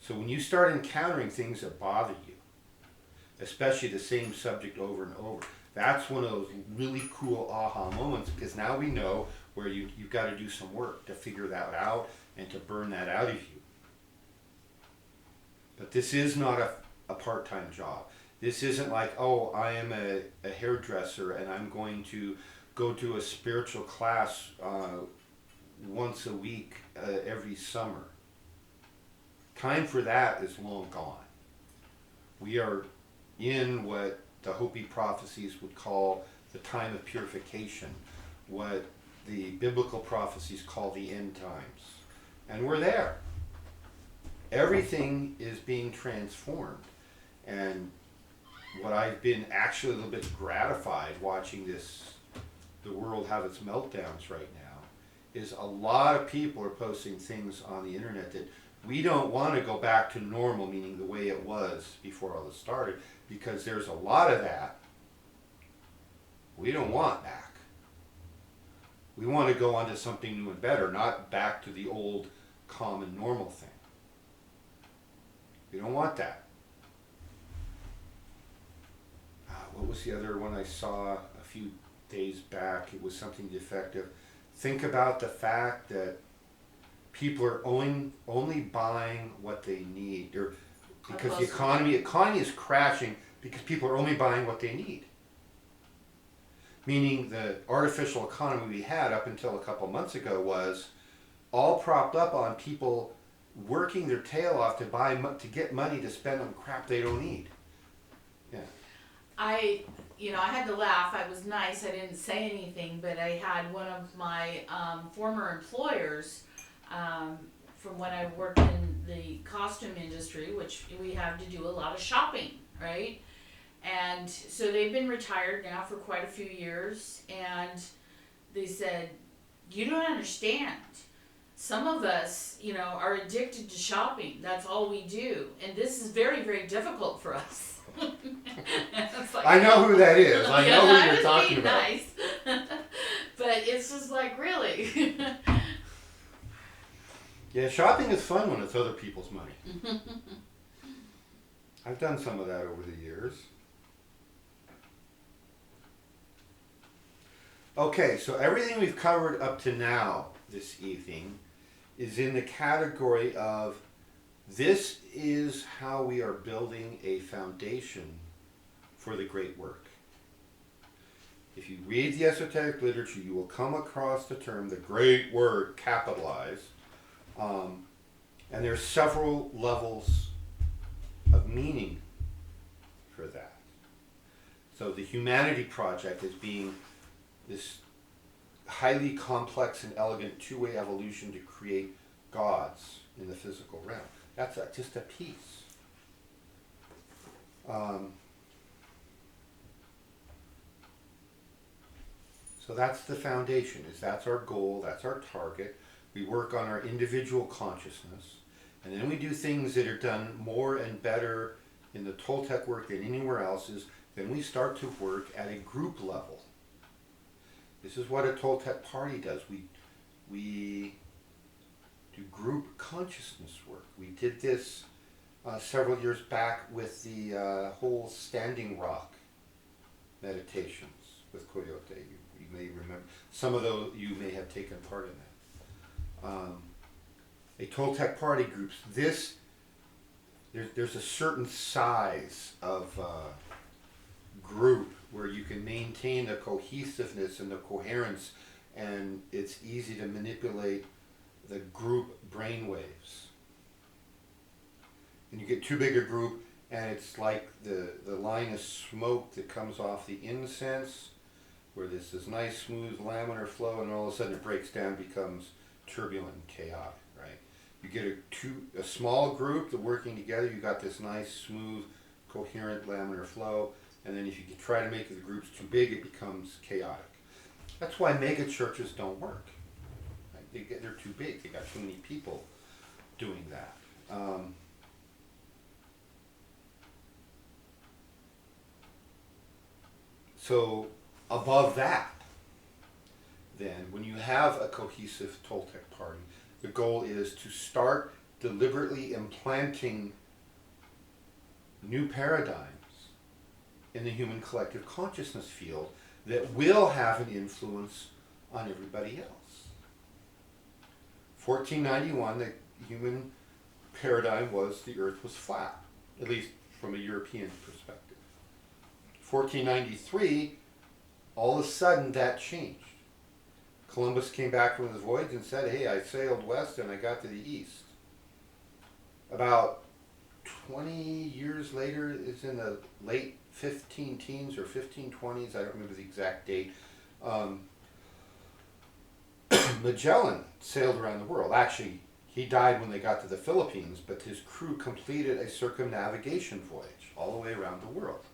So when you start encountering things that bother you, especially the same subject over and over, that's one of those really cool aha moments, because now we know where you've got to do some work to figure that out and to burn that out of you. But this is not a part-time job. This isn't like, oh, I am a hairdresser and I'm going to go to a spiritual class once a week every summer. Time for that is long gone. We are in what the Hopi prophecies would call the time of purification, what the biblical prophecies call the end times. And we're there. Everything is being transformed. And what I've been actually a little bit gratified watching the world have its meltdowns right now, is a lot of people are posting things on the internet that we don't want to go back to normal, meaning the way it was before all this started, because there's a lot of that we don't want back. We want to go on to something new and better, not back to the old common normal thing. We don't want that. What was the other one I saw a few days back? It was something to the effect of, think about the fact that people are only buying what they need, or because the economy is crashing because people are only buying what they need. Meaning the artificial economy we had up until a couple months ago was all propped up on people working their tail off to get money to spend on crap they don't need. Yeah. I had to laugh. I was nice. I didn't say anything, but I had one of my former employers from when I worked in the costume industry, which we have to do a lot of shopping, right? And so they've been retired now for quite a few years, and they said, you don't understand. Some of us, are addicted to shopping. That's all we do. And this is very, very difficult for us. Like, I know who that is. I know who you're talking about. Nice. But it's just like, really. Yeah, shopping is fun when it's other people's money. I've done some of that over the years. Okay, so everything we've covered up to now this evening is in the category of this is how we are building a foundation for the great work. If you read the esoteric literature, you will come across the term the great work, capitalized, and there's several levels of meaning for that. So the Humanity Project is being this highly complex and elegant two-way evolution to create gods in the physical realm. That's just a piece. So that's the foundation, that's our goal, that's our target. We work on our individual consciousness, and then we do things that are done more and better in the Toltec work than anywhere else. Then we start to work at a group level. This is what a Toltec party does. We do group consciousness work. We did this several years back with the whole Standing Rock meditations. with Coyote. You may remember. Some of those you may have taken part in that. A Toltec party groups. There's a certain size of group where you can maintain the cohesiveness and the coherence, and it's easy to manipulate the group brainwaves. And you get too big a group, and it's like the line of smoke that comes off the incense, where there's this nice smooth laminar flow, and all of a sudden it breaks down, becomes turbulent and chaotic, right? You get a small group that working together, you got this nice smooth coherent laminar flow, and then if you try to make the groups too big, it becomes chaotic. That's why mega churches don't work. Right? They're too big. They got too many people doing that. So above that, then, when you have a cohesive Toltec party, the goal is to start deliberately implanting new paradigms in the human collective consciousness field that will have an influence on everybody else. 1491, the human paradigm was the earth was flat, at least from a European perspective. 1493, all of a sudden that changed. Columbus came back from his voyage and said, hey, I sailed west and I got to the east. About 20 years later, it's in the late 15 teens or 1520s, I don't remember the exact date, Magellan sailed around the world. Actually, he died when they got to the Philippines, but his crew completed a circumnavigation voyage all the way around the world.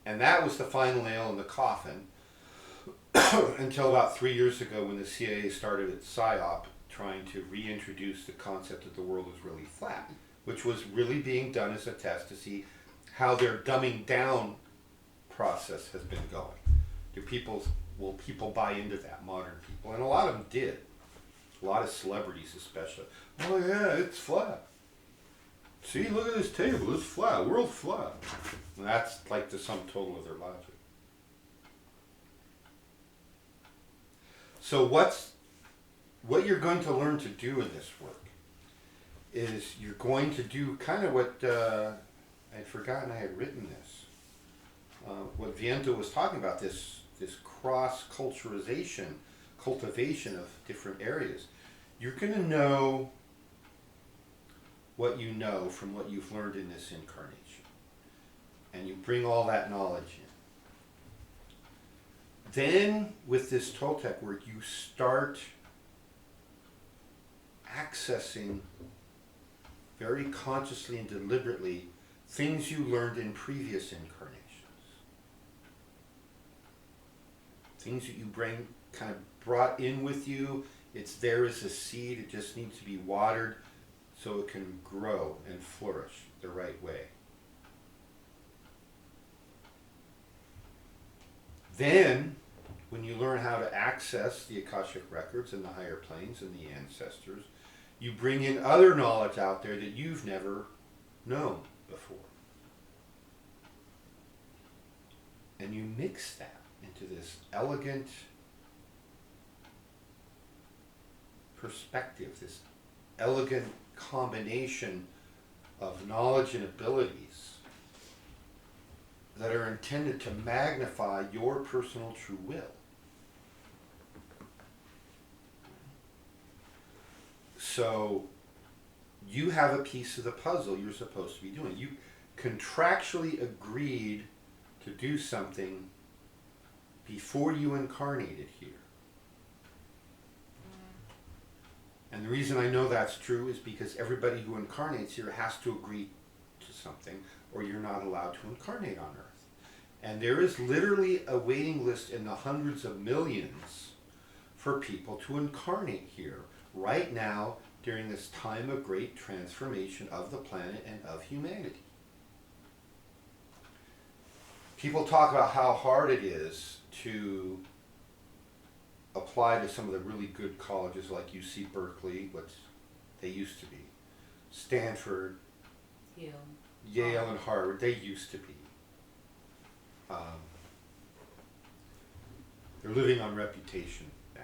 And that was the final nail in the coffin until about 3 years ago when the CIA started its PSYOP trying to reintroduce the concept that the world was really flat, which was really being done as a test to see how their dumbing down process has been going. Will people buy into that, modern people? And a lot of them did. A lot of celebrities especially. Oh yeah, it's flat. See, look at this table, it's flat, world's flat. And that's like the sum total of their logic. So what you're going to learn to do in this work is you're going to do kind of what, I'd forgotten I had written this, what Viento was talking about, this cross-culturization, cultivation of different areas. You're going to know what you know from what you've learned in this incarnation. And you bring all that knowledge in. Then, with this Toltec work, you start accessing very consciously and deliberately things you learned in previous incarnations. Things that you kind of brought in with you. It's there as a seed. It just needs to be watered so it can grow and flourish the right way. Then, when you learn how to access the Akashic records and the higher planes and the ancestors, you bring in other knowledge out there that you've never known before. And you mix that into this elegant perspective, this elegant combination of knowledge and abilities that are intended to magnify your personal true will. So you have a piece of the puzzle you're supposed to be doing. You contractually agreed to do something before you incarnated here. And the reason I know that's true is because everybody who incarnates here has to agree to something, or you're not allowed to incarnate on Earth. And there is literally a waiting list in the hundreds of millions for people to incarnate here right now during this time of great transformation of the planet and of humanity. People talk about how hard it is to apply to some of the really good colleges like UC Berkeley, what they used to be, Stanford, Yale and Harvard, they used to be. They're living on reputation now,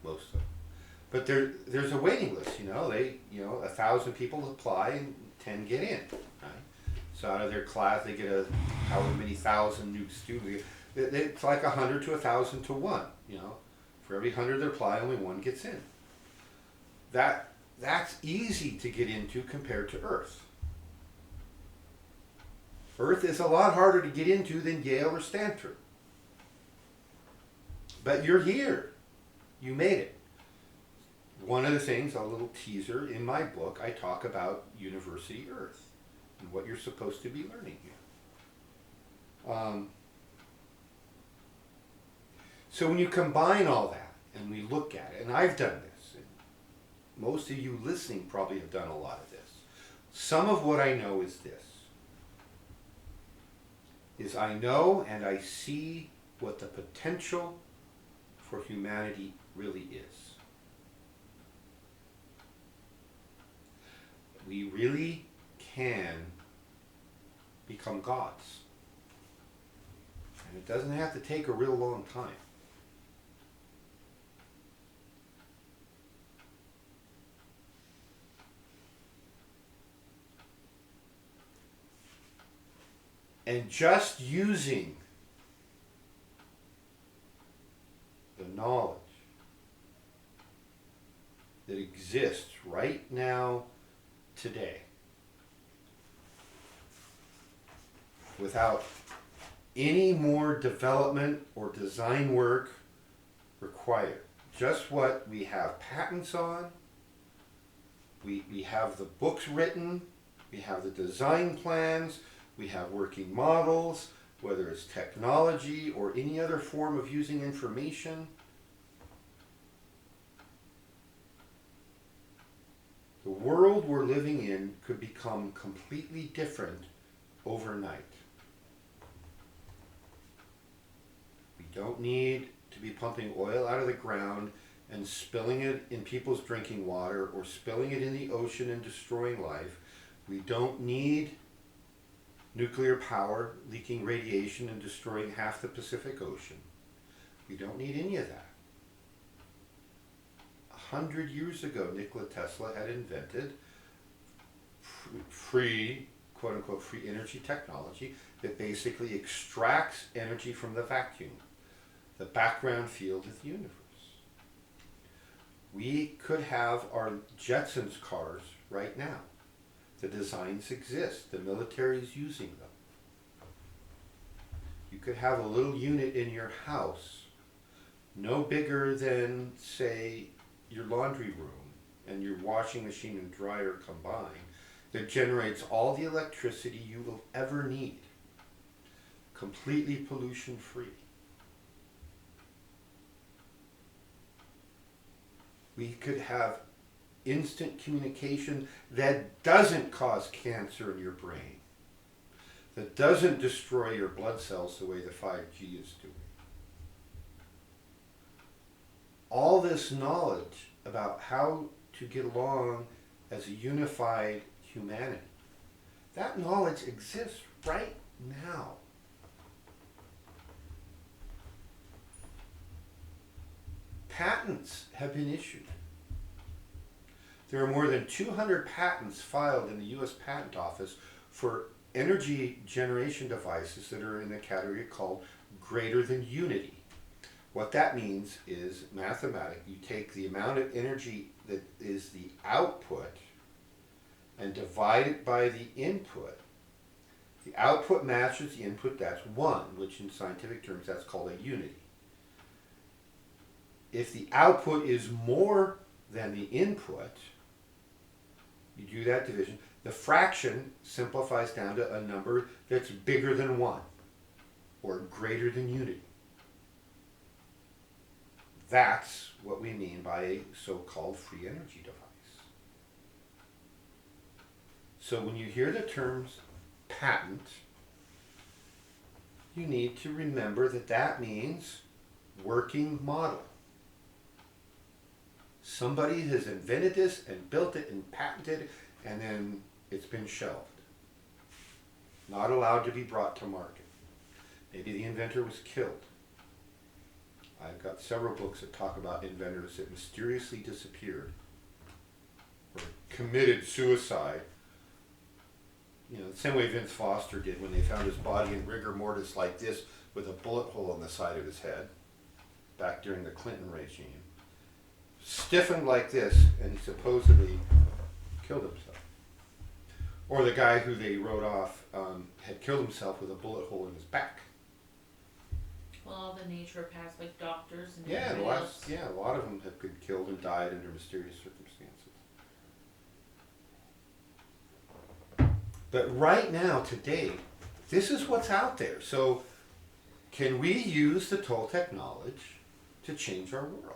most of them. But there's a waiting list, you know. 1,000 people apply and 10 get in, right? So out of their class, they get however many thousand new students. It's like 100 to 1,000 to 1, you know. For every 100 that apply, only 1 gets in. That's easy to get into compared to Earth. Earth is a lot harder to get into than Yale or Stanford. But you're here. You made it. One of the things, a little teaser, in my book, I talk about University Earth and what you're supposed to be learning here. So when you combine all that, and we look at it, and I've done this, and most of you listening probably have done a lot of this. Some of what I know is this, is I know and I see what the potential for humanity really is. We really can become gods. And it doesn't have to take a real long time. And just using the knowledge that exists right now, today, without any more development or design work required. Just what we have patents on, we have the books written, we have the design plans, we have working models, whether it's technology or any other form of using information. The world we're living in could become completely different overnight. We don't need to be pumping oil out of the ground and spilling it in people's drinking water or spilling it in the ocean and destroying life. We don't need nuclear power leaking radiation and destroying half the Pacific Ocean. We don't need any of that. 100 years ago, Nikola Tesla had invented free, quote-unquote, free energy technology that basically extracts energy from the vacuum, the background field of the universe. We could have our Jetsons cars right now. The designs exist. The military is using them. You could have a little unit in your house, no bigger than, say, your laundry room and your washing machine and dryer combined, that generates all the electricity you will ever need, completely pollution free. We could have instant communication that doesn't cause cancer in your brain, that doesn't destroy your blood cells the way the 5G is doing. All this knowledge about how to get along as a unified humanity, that knowledge exists right now. Patents have been issued. There are more than 200 patents filed in the U.S. Patent Office for energy generation devices that are in the category called greater than unity. What that means is mathematic. You take the amount of energy that is the output and divide it by the input. The output matches the input, that's 1, which in scientific terms that's called a unity. If the output is more than the input, you do that division. The fraction simplifies down to a number that's bigger than 1 or greater than unity. That's what we mean by a so-called free energy device. So when you hear the terms patent, you need to remember that that means working model. Somebody has invented this and built it and patented it, and then it's been shelved. Not allowed to be brought to market. Maybe the inventor was killed. I've got several books that talk about inventors that mysteriously disappeared or committed suicide. You know, the same way Vince Foster did when they found his body in rigor mortis like this with a bullet hole in the side of his head back during the Clinton regime. Stiffened like this, and he supposedly killed himself. Or the guy who they wrote off had killed himself with a bullet hole in his back. Well, all the naturopaths, like doctors and Yeah, everybody else. a lot of them have been killed and died under mysterious circumstances. But right now, today, this is what's out there. So, can we use the Toltec knowledge to change our world?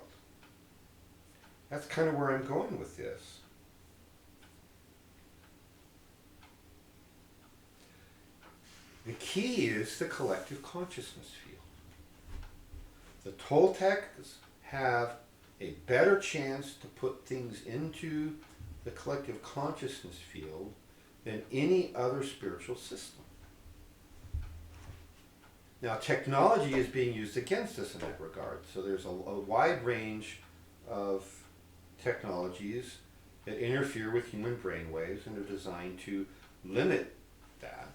That's kind of where I'm going with this. The key is the collective consciousness field. The Toltecs have a better chance to put things into the collective consciousness field than any other spiritual system. Now, technology is being used against us in that regard. So there's a wide range of technologies that interfere with human brain waves and are designed to limit that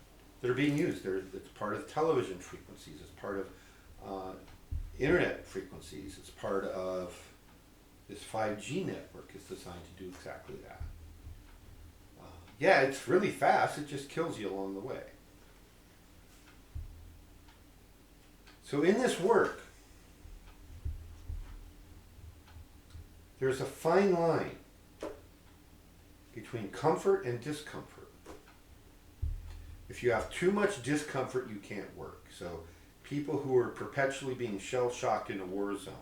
are being used. It's part of television frequencies, it's part of internet frequencies, it's part of this 5G network is designed to do exactly that. Yeah, it's really fast, it just kills you along the way. So in this work, there's a fine line between comfort and discomfort. If you have too much discomfort, you can't work. So people who are perpetually being shell-shocked in a war zone,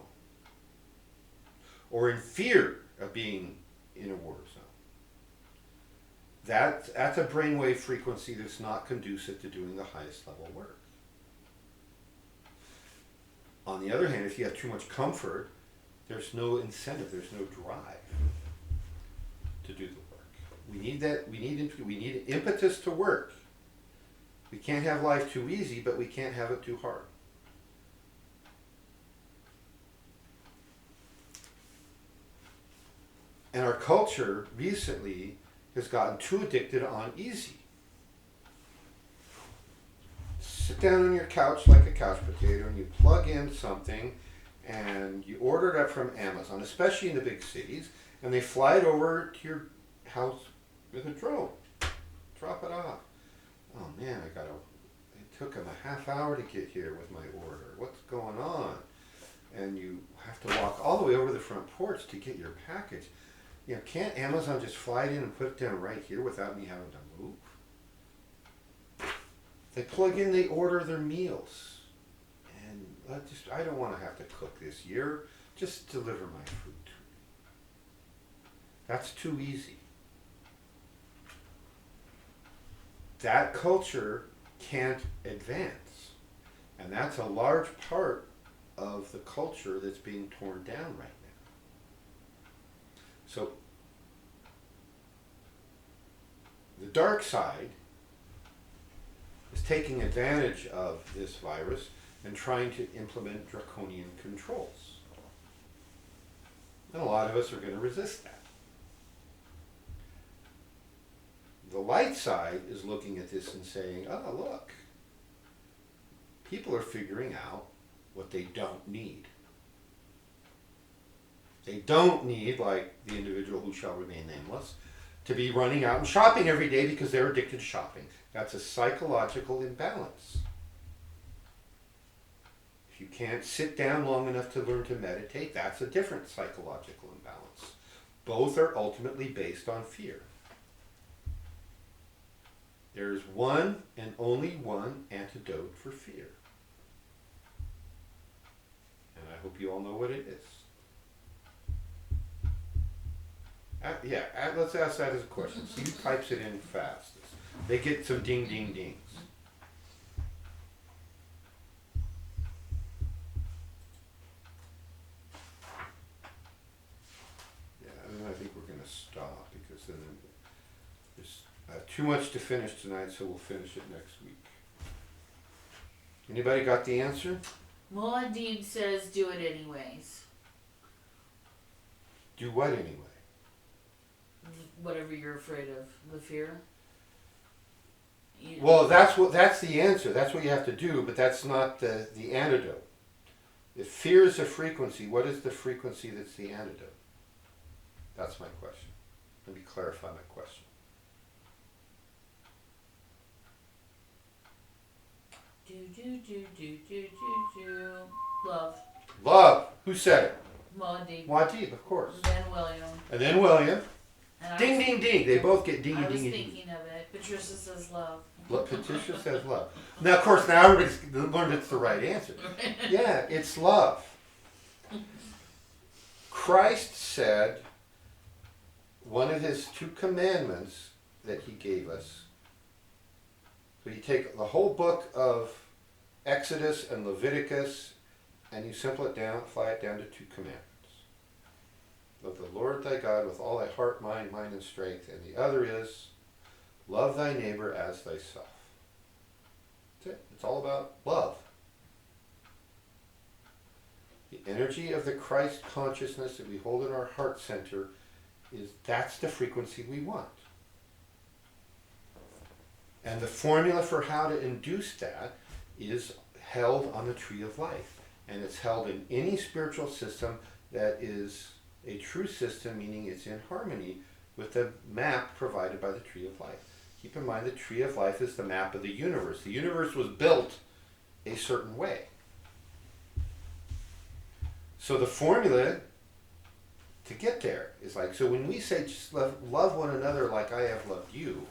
or in fear of being in a war zone, that's a brainwave frequency that's not conducive to doing the highest level work. On the other hand, if you have too much comfort, there's no incentive, there's no drive to do the work. We need that. We need impetus to work. We can't have life too easy, but we can't have it too hard. And our culture recently has gotten too addicted on easy. Sit down on your couch like a couch potato and you plug in something and you order it up from Amazon, especially in the big cities, and they fly it over to your house with a drone. Drop it off. Oh man, it took them a half hour to get here with my order. What's going on? And you have to walk all the way over the front porch to get your package. You know, can't Amazon just fly it in and put it down right here without me having to move? They plug in, they order their meals. And I don't want to have to cook this year. Just deliver my food to me. That's too easy. That culture can't advance. And that's a large part of the culture that's being torn down right now. So, the dark side is taking advantage of this virus and trying to implement draconian controls. And a lot of us are going to resist that. The light side is looking at this and saying, oh, look, people are figuring out what they don't need. They don't need, like the individual who shall remain nameless, to be running out and shopping every day because they're addicted to shopping. That's a psychological imbalance. If you can't sit down long enough to learn to meditate, that's a different psychological imbalance. Both are ultimately based on fear. There is one and only one antidote for fear. And I hope you all know what it is. Let's ask that as a question. See who types it in fastest. They get some ding, ding, dings. Yeah, and I think we're going to stop because then there's too much to finish tonight, so we'll finish it next week. Anybody got the answer? Muad'Dib says do it anyways. Do what anyway? Whatever you're afraid of. The fear. Well, that's the answer. That's what you have to do, but that's not the antidote. If fear is a frequency, what is the frequency that's the antidote? That's my question. Let me clarify my question. Love. Love. Who said it? Muad'Dib. Muad'Dib, of course. And then William. And then William. And Ding, ding, ding. They both get ding, I was ding, ding. thinking of it. Patricia says love. Patricia says love. Now, of course, now everybody's learned it's the right answer. Yeah, it's love. Christ said one of his 2 commandments that he gave us. So you take the whole book of Exodus and Leviticus and you simplify it down to 2 commandments. Love the Lord thy God with all thy heart, mind, and strength. And the other is, love thy neighbor as thyself. That's it. It's all about love. The energy of the Christ consciousness that we hold in our heart center that's the frequency we want. And the formula for how to induce that is held on the tree of life. And it's held in any spiritual system that is a true system, meaning it's in harmony with the map provided by the tree of life. Keep in mind the tree of life is the map of the universe. The universe was built a certain way. So the formula to get there is like, so when we say just love one another like I have loved you,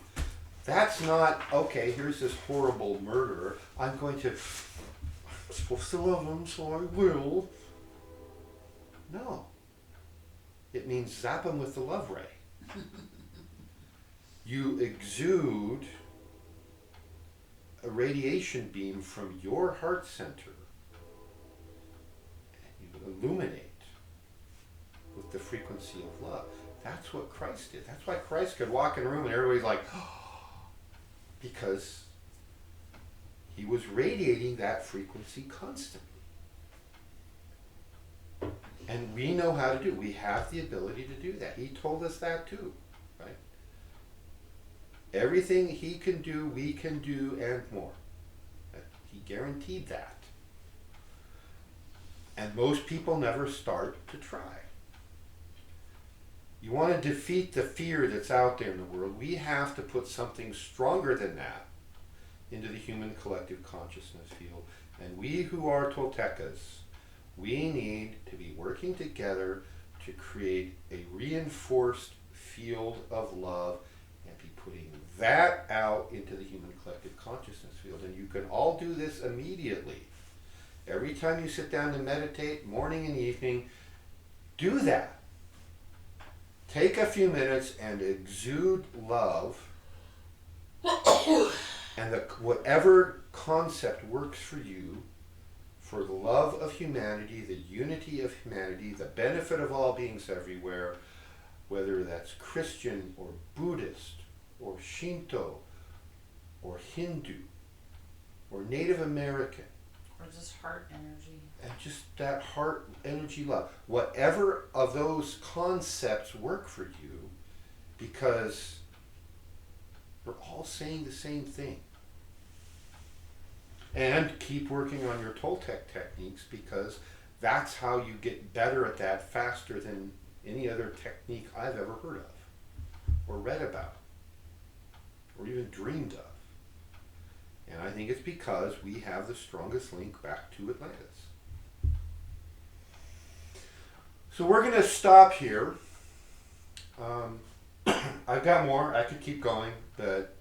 that's not, okay, here's this horrible murderer, I'm supposed to love him, so I will. No. It means zap him with the love ray. You exude a radiation beam from your heart center and you illuminate with the frequency of love. That's what Christ did. That's why Christ could walk in a room and everybody's like, oh, because he was radiating that frequency constantly. And we know how to do. We have the ability to do that. He told us that too, right? Everything he can do, we can do, and more. He guaranteed that. And most people never start to try. You want to defeat the fear that's out there in the world, we have to put something stronger than that into the human collective consciousness field. And we who are Toltecas, we need to be working together to create a reinforced field of love and be putting that out into the human collective consciousness field. And you can all do this immediately. Every time you sit down to meditate, morning and evening, do that. Take a few minutes and exude love, and whatever concept works for you, for the love of humanity, the unity of humanity, the benefit of all beings everywhere, whether that's Christian or Buddhist or Shinto or Hindu or Native American. Or just heart energy. And just that heart energy love. Whatever of those concepts work for you, because we're all saying the same thing. And keep working on your Toltec techniques, because that's how you get better at that faster than any other technique I've ever heard of, or read about, or even dreamed of. And I think it's because we have the strongest link back to Atlantis. So we're going to stop here. I've got more. I could keep going, but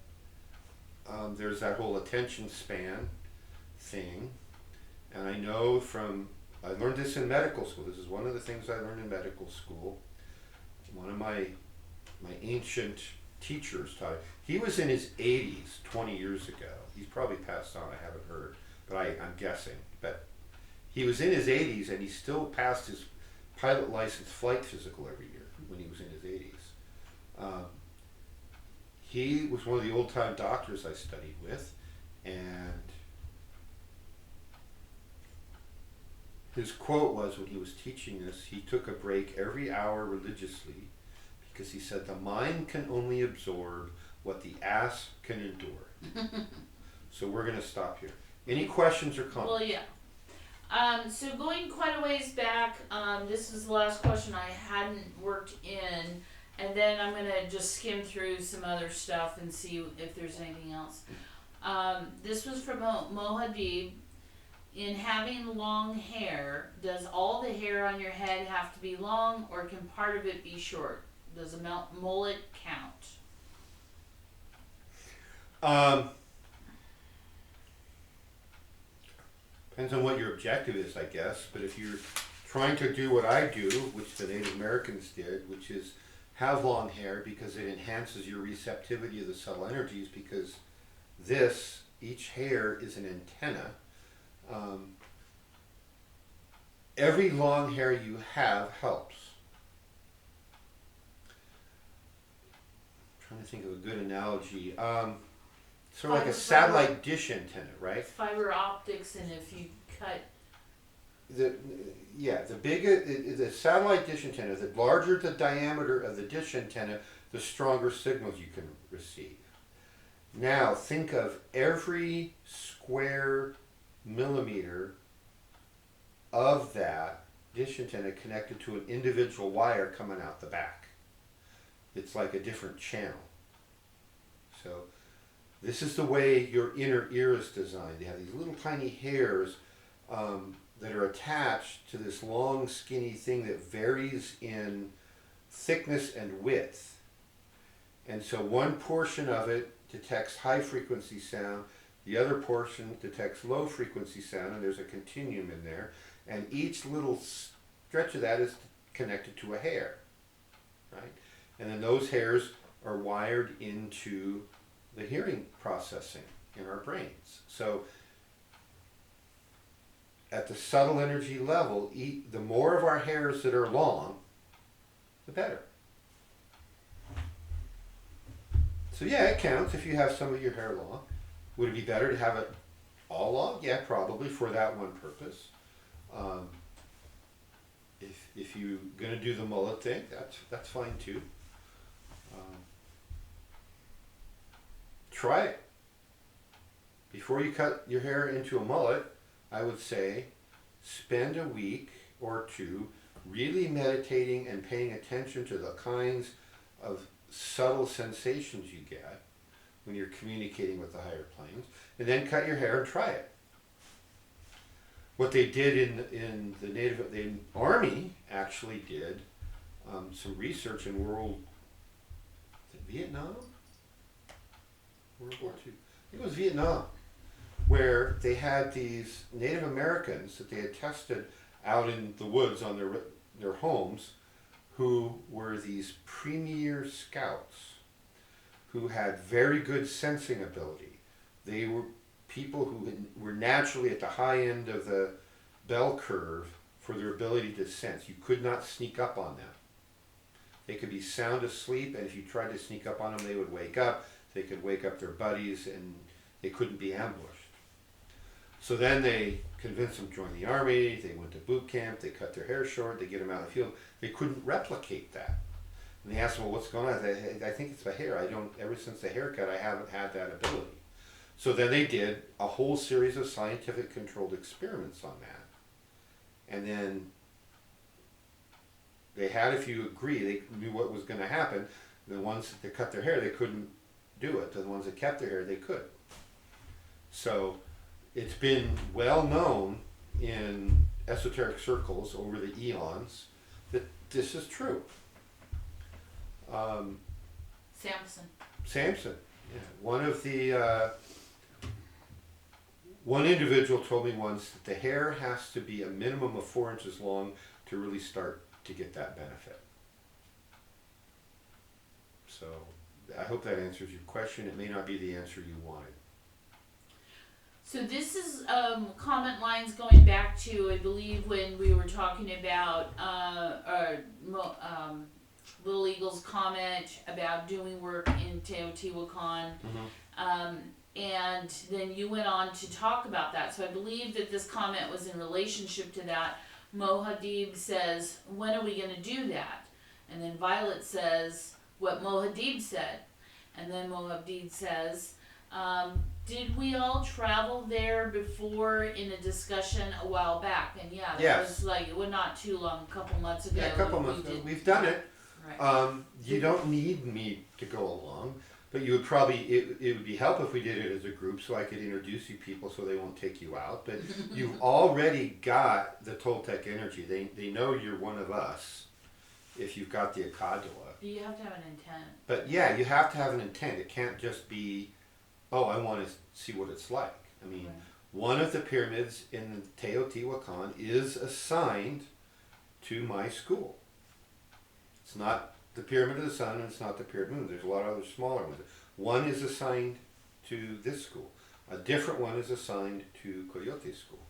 there's that whole attention span thing. And I know I learned this in medical school. This is one of the things I learned in medical school. One of my ancient teachers taught it. He was in his 80s 20 years ago. He's probably passed on, I haven't heard, but I'm guessing. But he was in his 80s and he still passed his pilot license flight physical every year when he was in his 80s. He was one of the old-time doctors I studied with, and his quote was when he was teaching this, he took a break every hour religiously because he said the mind can only absorb what the ass can endure. So we're going to stop here. Any questions or comments? Well, yeah. So going quite a ways back, this is the last question I hadn't worked in, and then I'm gonna just skim through some other stuff and see if there's anything else. This was from Mohadib. In having long hair, does all the hair on your head have to be long, or can part of it be short? Does a mullet count? Depends on what your objective is, I guess. But if you're trying to do what I do, which the Native Americans did, which is have long hair because it enhances your receptivity of the subtle energies, because each hair is an antenna. Every long hair you have helps. I'm trying to think of a good analogy. Sort of like a satellite dish antenna, right? Fiber optics, and if you cut. The satellite dish antenna, the larger the diameter of the dish antenna, the stronger signals you can receive. Now think of every square millimeter of that dish antenna connected to an individual wire coming out the back. It's like a different channel. So this is the way your inner ear is designed. They have these little tiny hairs that are attached to this long skinny thing that varies in thickness and width. And so one portion of it detects high frequency sound, the other portion detects low frequency sound, and there's a continuum in there. And each little stretch of that is connected to a hair, right? And then those hairs are wired into the hearing processing in our brains. So at the subtle energy level, the more of our hairs that are long, the better. So yeah, it counts if you have some of your hair long. Would it be better to have it all long? Yeah, probably for that one purpose. If you're gonna do the mullet thing, that's fine too. Try it. Before you cut your hair into a mullet, I would say spend a week or two really meditating and paying attention to the kinds of subtle sensations you get when you're communicating with the higher planes, and then cut your hair and try it. What they did in the Army actually did some research in Vietnam? World War II. I think it was Vietnam, where they had these Native Americans that they had tested out in the woods on their homes, who were these premier scouts who had very good sensing ability. They were people who were naturally at the high end of the bell curve for their ability to sense. You could not sneak up on them. They could be sound asleep, and if you tried to sneak up on them, they would wake up. They could wake up their buddies, and they couldn't be ambushed. So then they convinced them to join the Army. They went to boot camp. They cut their hair short. They get them out in the field. They couldn't replicate that. And they asked them, well, what's going on? I think it's the hair. Ever since the haircut, I haven't had that ability. So then they did a whole series of scientific controlled experiments on that. And then they had, if you agree, they knew what was going to happen. The ones that cut their hair, they couldn't do it. The ones that kept their hair, they could. So it's been well known in esoteric circles over the eons that this is true. Samson. Yeah. One individual told me once that the hair has to be a minimum of 4 inches long to really start to get that benefit. So I hope that answers your question. It may not be the answer you wanted. So this is comment lines going back to, I believe, when we were talking about Little Eagle's comment about doing work in Teotihuacan. Mm-hmm. And then you went on to talk about that. So I believe that this comment was in relationship to that. Mohadib says, when are we going to do that? And then Violet says what Mohadib said. And then Mohadib says, did we all travel there before in a discussion a while back? And yeah, that was like, it was not too long, a couple months ago. Yeah, a couple months ago. We've done it. Right. You don't need me to go along, but you would probably, it would be helpful if we did it as a group so I could introduce you people so they won't take you out. But you've already got the Toltec energy. They know you're one of us if you've got the Akadua. You have to have an intent. But yeah, you have to have an intent. It can't just be, oh, I want to see what it's like. I mean, one of the pyramids in Teotihuacan is assigned to my school. It's not the Pyramid of the Sun and it's not the Pyramid of the Moon. There's a lot of other smaller ones. One is assigned to this school. A different one is assigned to Coyote's school.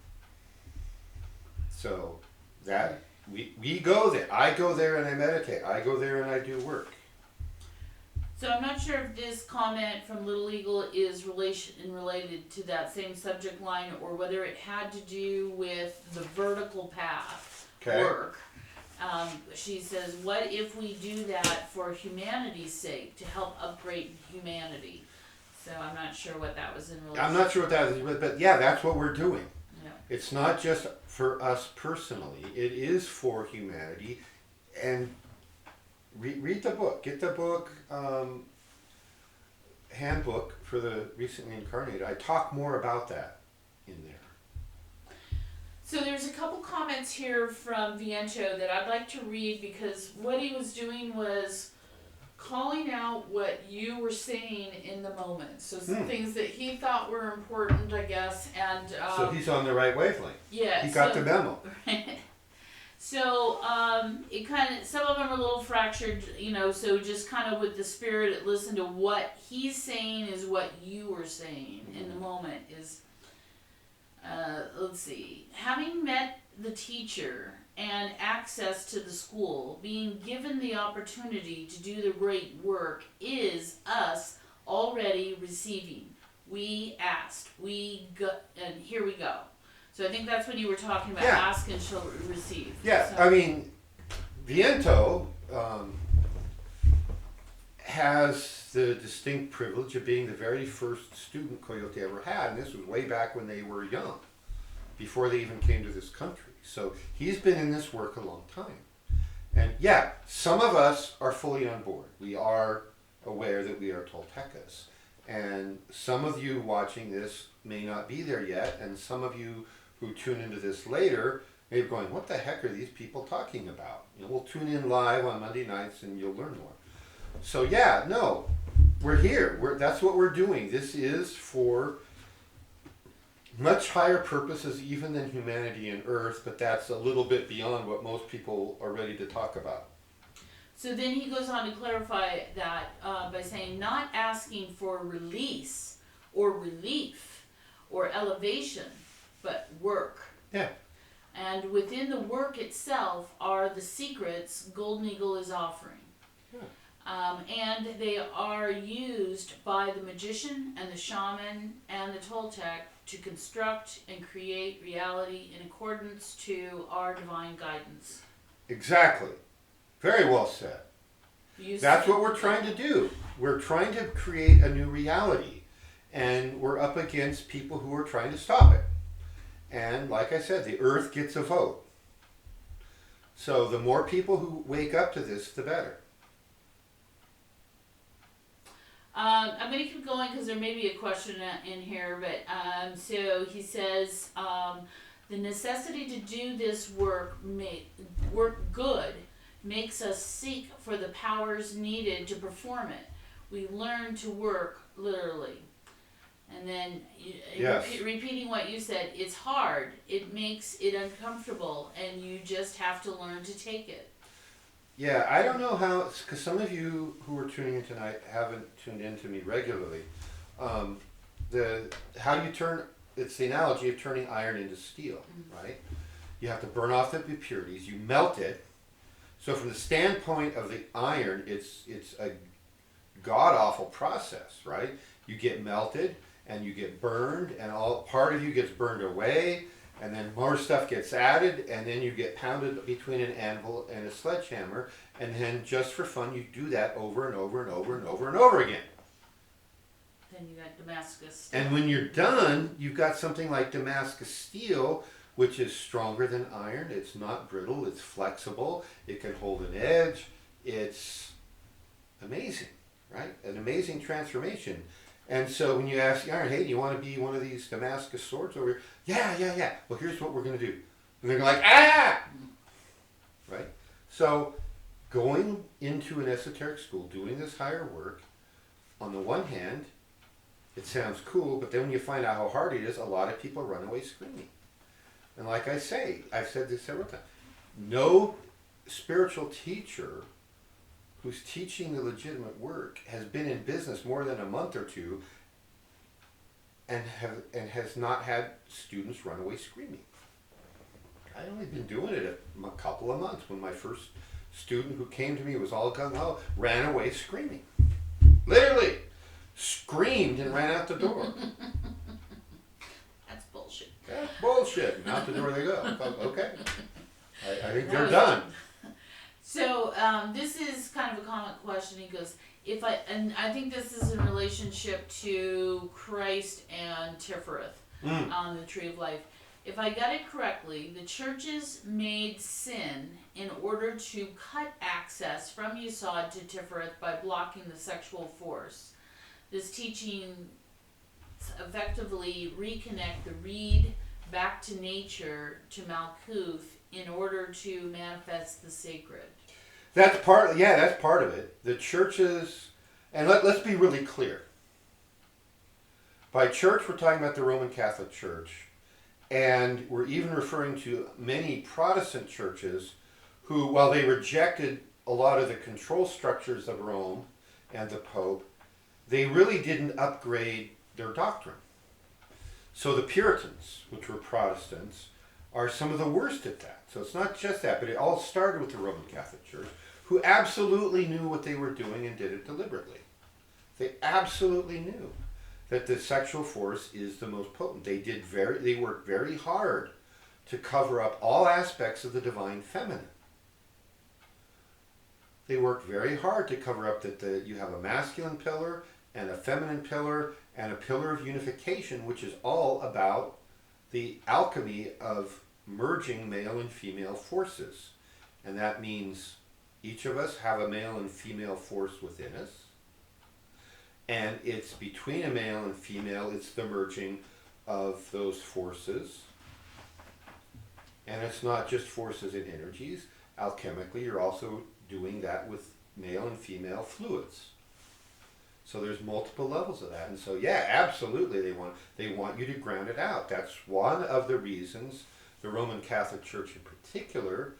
So that we go there. I go there and I meditate. I go there and I do work. So I'm not sure if this comment from Little Eagle is related to that same subject line or whether it had to do with the vertical path work. She says, what if we do that for humanity's sake, to help upgrade humanity? So I'm not sure what that was in relation. I'm not sure what that is, but yeah, that's what we're doing. Yeah. It's not just for us personally. It is for humanity. And read the book. Get the book, Handbook for the Recently Incarnated. I talk more about that in there. So there's a couple comments here from Viento that I'd like to read, because what he was doing was calling out what you were saying in the moment. So some things that he thought were important, I guess, and so he's on the right wavelength. Yeah. He got the memo. So it kind of, some of them are a little fractured, so just kind of with the spirit, listen to what he's saying is what you were saying in the moment is, let's see, having met the teacher and access to the school, being given the opportunity to do the great work is us already receiving. We asked, we got, and here we go. So I think that's what you were talking about, ask and shall receive. Yeah, so. I mean, Viento has the distinct privilege of being the very first student Coyote ever had, and this was way back when they were young, before they even came to this country. So he's been in this work a long time. And yeah, some of us are fully on board. We are aware that we are Toltecas. And some of you watching this may not be there yet, and some of you who tune into this later may be going, what the heck are these people talking about? We'll tune in live on Monday nights and you'll learn more. So yeah, no, we're here. That's what we're doing. This is for much higher purposes even than humanity and Earth, but that's a little bit beyond what most people are ready to talk about. So then he goes on to clarify that by saying, not asking for release or relief or elevation, but work. Yeah. And within the work itself are the secrets Golden Eagle is offering. Yeah. And they are used by the magician and the shaman and the Toltec to construct and create reality in accordance to our divine guidance. Exactly. Very well said. That's what we're trying to do. We're trying to create a new reality. And we're up against people who are trying to stop it. And like I said, the Earth gets a vote. So the more people who wake up to this, the better. I'm going to keep going because there may be a question in here. But so he says, the necessity to do this work good makes us seek for the powers needed to perform it. We learn to work literally. And then repeating what you said, it's hard, it makes it uncomfortable, and you just have to learn to take it. Yeah, I don't know how, because some of you who are tuning in tonight haven't tuned in to me regularly. How you turn, it's the analogy of turning iron into steel, right? You have to burn off the impurities, you melt it. So from the standpoint of the iron, it's a god-awful chemical process, right? You get melted and you get burned, and all part of you gets burned away, and then more stuff gets added, and then you get pounded between an anvil and a sledgehammer, and then just for fun you do that over and over and over and over and over again. Then you got Damascus. And when you're done, you've got something like Damascus steel, which is stronger than iron. It's not brittle, it's flexible, it can hold an edge. It's amazing, right? An amazing transformation. And so when you ask iron, hey, do you want to be one of these Damascus swords over here? Yeah. Well, here's what we're going to do. And they're like, ah! Right? So going into an esoteric school, doing this higher work, on the one hand, it sounds cool, but then when you find out how hard it is, a lot of people run away screaming. And like I say, I've said this several times, no spiritual teacher who's teaching the legitimate work has been in business more than a month or two and has not had students run away screaming. I've only been doing it a couple of months when my first student who came to me was all gung-ho, ran away screaming. Literally screamed and ran out the door. That's bullshit. That's bullshit. And out the door they go. Okay. I think they're Right. done. So this is kind of a common question. He goes, and I think this is in relationship to Christ and Tifereth on the Tree of Life. If I got it correctly, the churches made sin in order to cut access from Yesod to Tifereth by blocking the sexual force. This teaching effectively reconnect the reed back to nature, to Malkuth, in order to manifest the sacred. That's part of it. The churches, and let's be really clear. By church, we're talking about the Roman Catholic Church, and we're even referring to many Protestant churches who, while they rejected a lot of the control structures of Rome and the Pope, they really didn't upgrade their doctrine. So the Puritans, which were Protestants, are some of the worst at that. So it's not just that, but it all started with the Roman Catholic Church, who absolutely knew what they were doing and did it deliberately. They absolutely knew that the sexual force is the most potent. They worked very hard to cover up all aspects of the divine feminine. They worked very hard to cover up that you have a masculine pillar and a feminine pillar and a pillar of unification, which is all about the alchemy of merging male and female forces. And that means each of us have a male and female force within us. And it's between a male and female, it's the merging of those forces. And it's not just forces and energies. Alchemically, you're also doing that with male and female fluids. So there's multiple levels of that. And so, yeah, absolutely, they want you to ground it out. That's one of the reasons the Roman Catholic Church in particular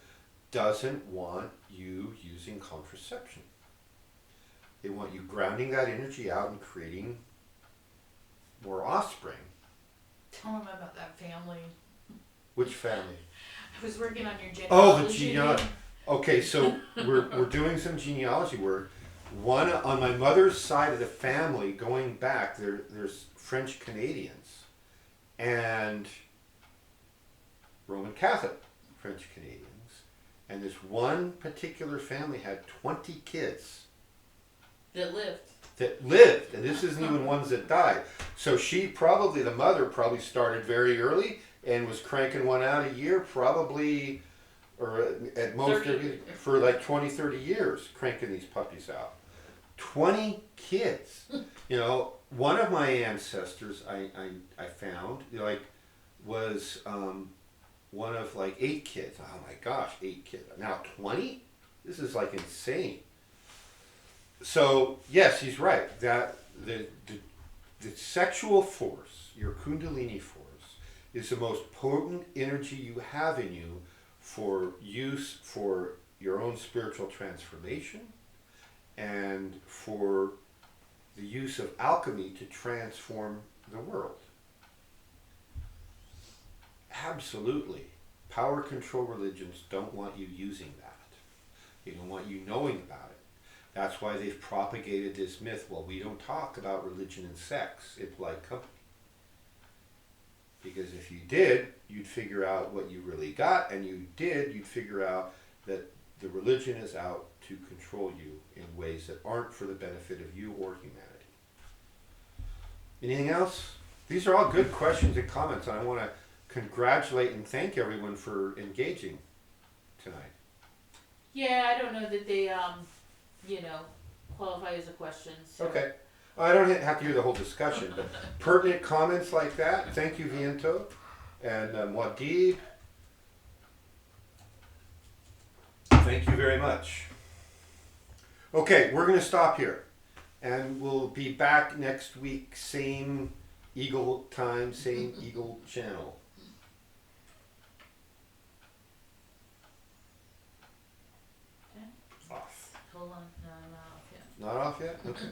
doesn't want you using contraception. They want you grounding that energy out and creating more offspring. Tell him about that family. Which family? I was working on your genealogy. Oh, the genealogy. Okay, so we're doing some genealogy work. One on my mother's side of the family, going back, there's French Canadians and Roman Catholic French Canadians, and this one particular family had 20 kids That lived, and this isn't even ones that died. So the mother probably started very early and was cranking one out a year, probably, or at most for like 20, 30 years, cranking these puppies out. 20 kids. You know, one of my ancestors I found, was one of 8 kids. Oh my gosh, 8 kids. Now 20? This is insane. So yes, he's right. That the sexual force, your kundalini force, is the most potent energy you have in you for use for your own spiritual transformation and for the use of alchemy to transform the world. Absolutely. Power control religions don't want you using that. They don't want you knowing about it. That's why they've propagated this myth. Well, we don't talk about religion and sex in polite company. Because if you did, you'd figure out what you really got, and you'd figure out that the religion is out to control you in ways that aren't for the benefit of you or humanity. Anything else? These are all good questions and comments, and I want to congratulate and thank everyone for engaging tonight. Yeah, I don't know that they, qualify as a question. So. Okay. I don't have to hear the whole discussion, but pertinent comments like that. Thank you, Viento. And Wadib. Thank you very much. Okay, we're going to stop here. And we'll be back next week, same Eagle time, same Eagle channel. Okay. Off. Hold on. No, I'm not off yet. Not off yet? Okay.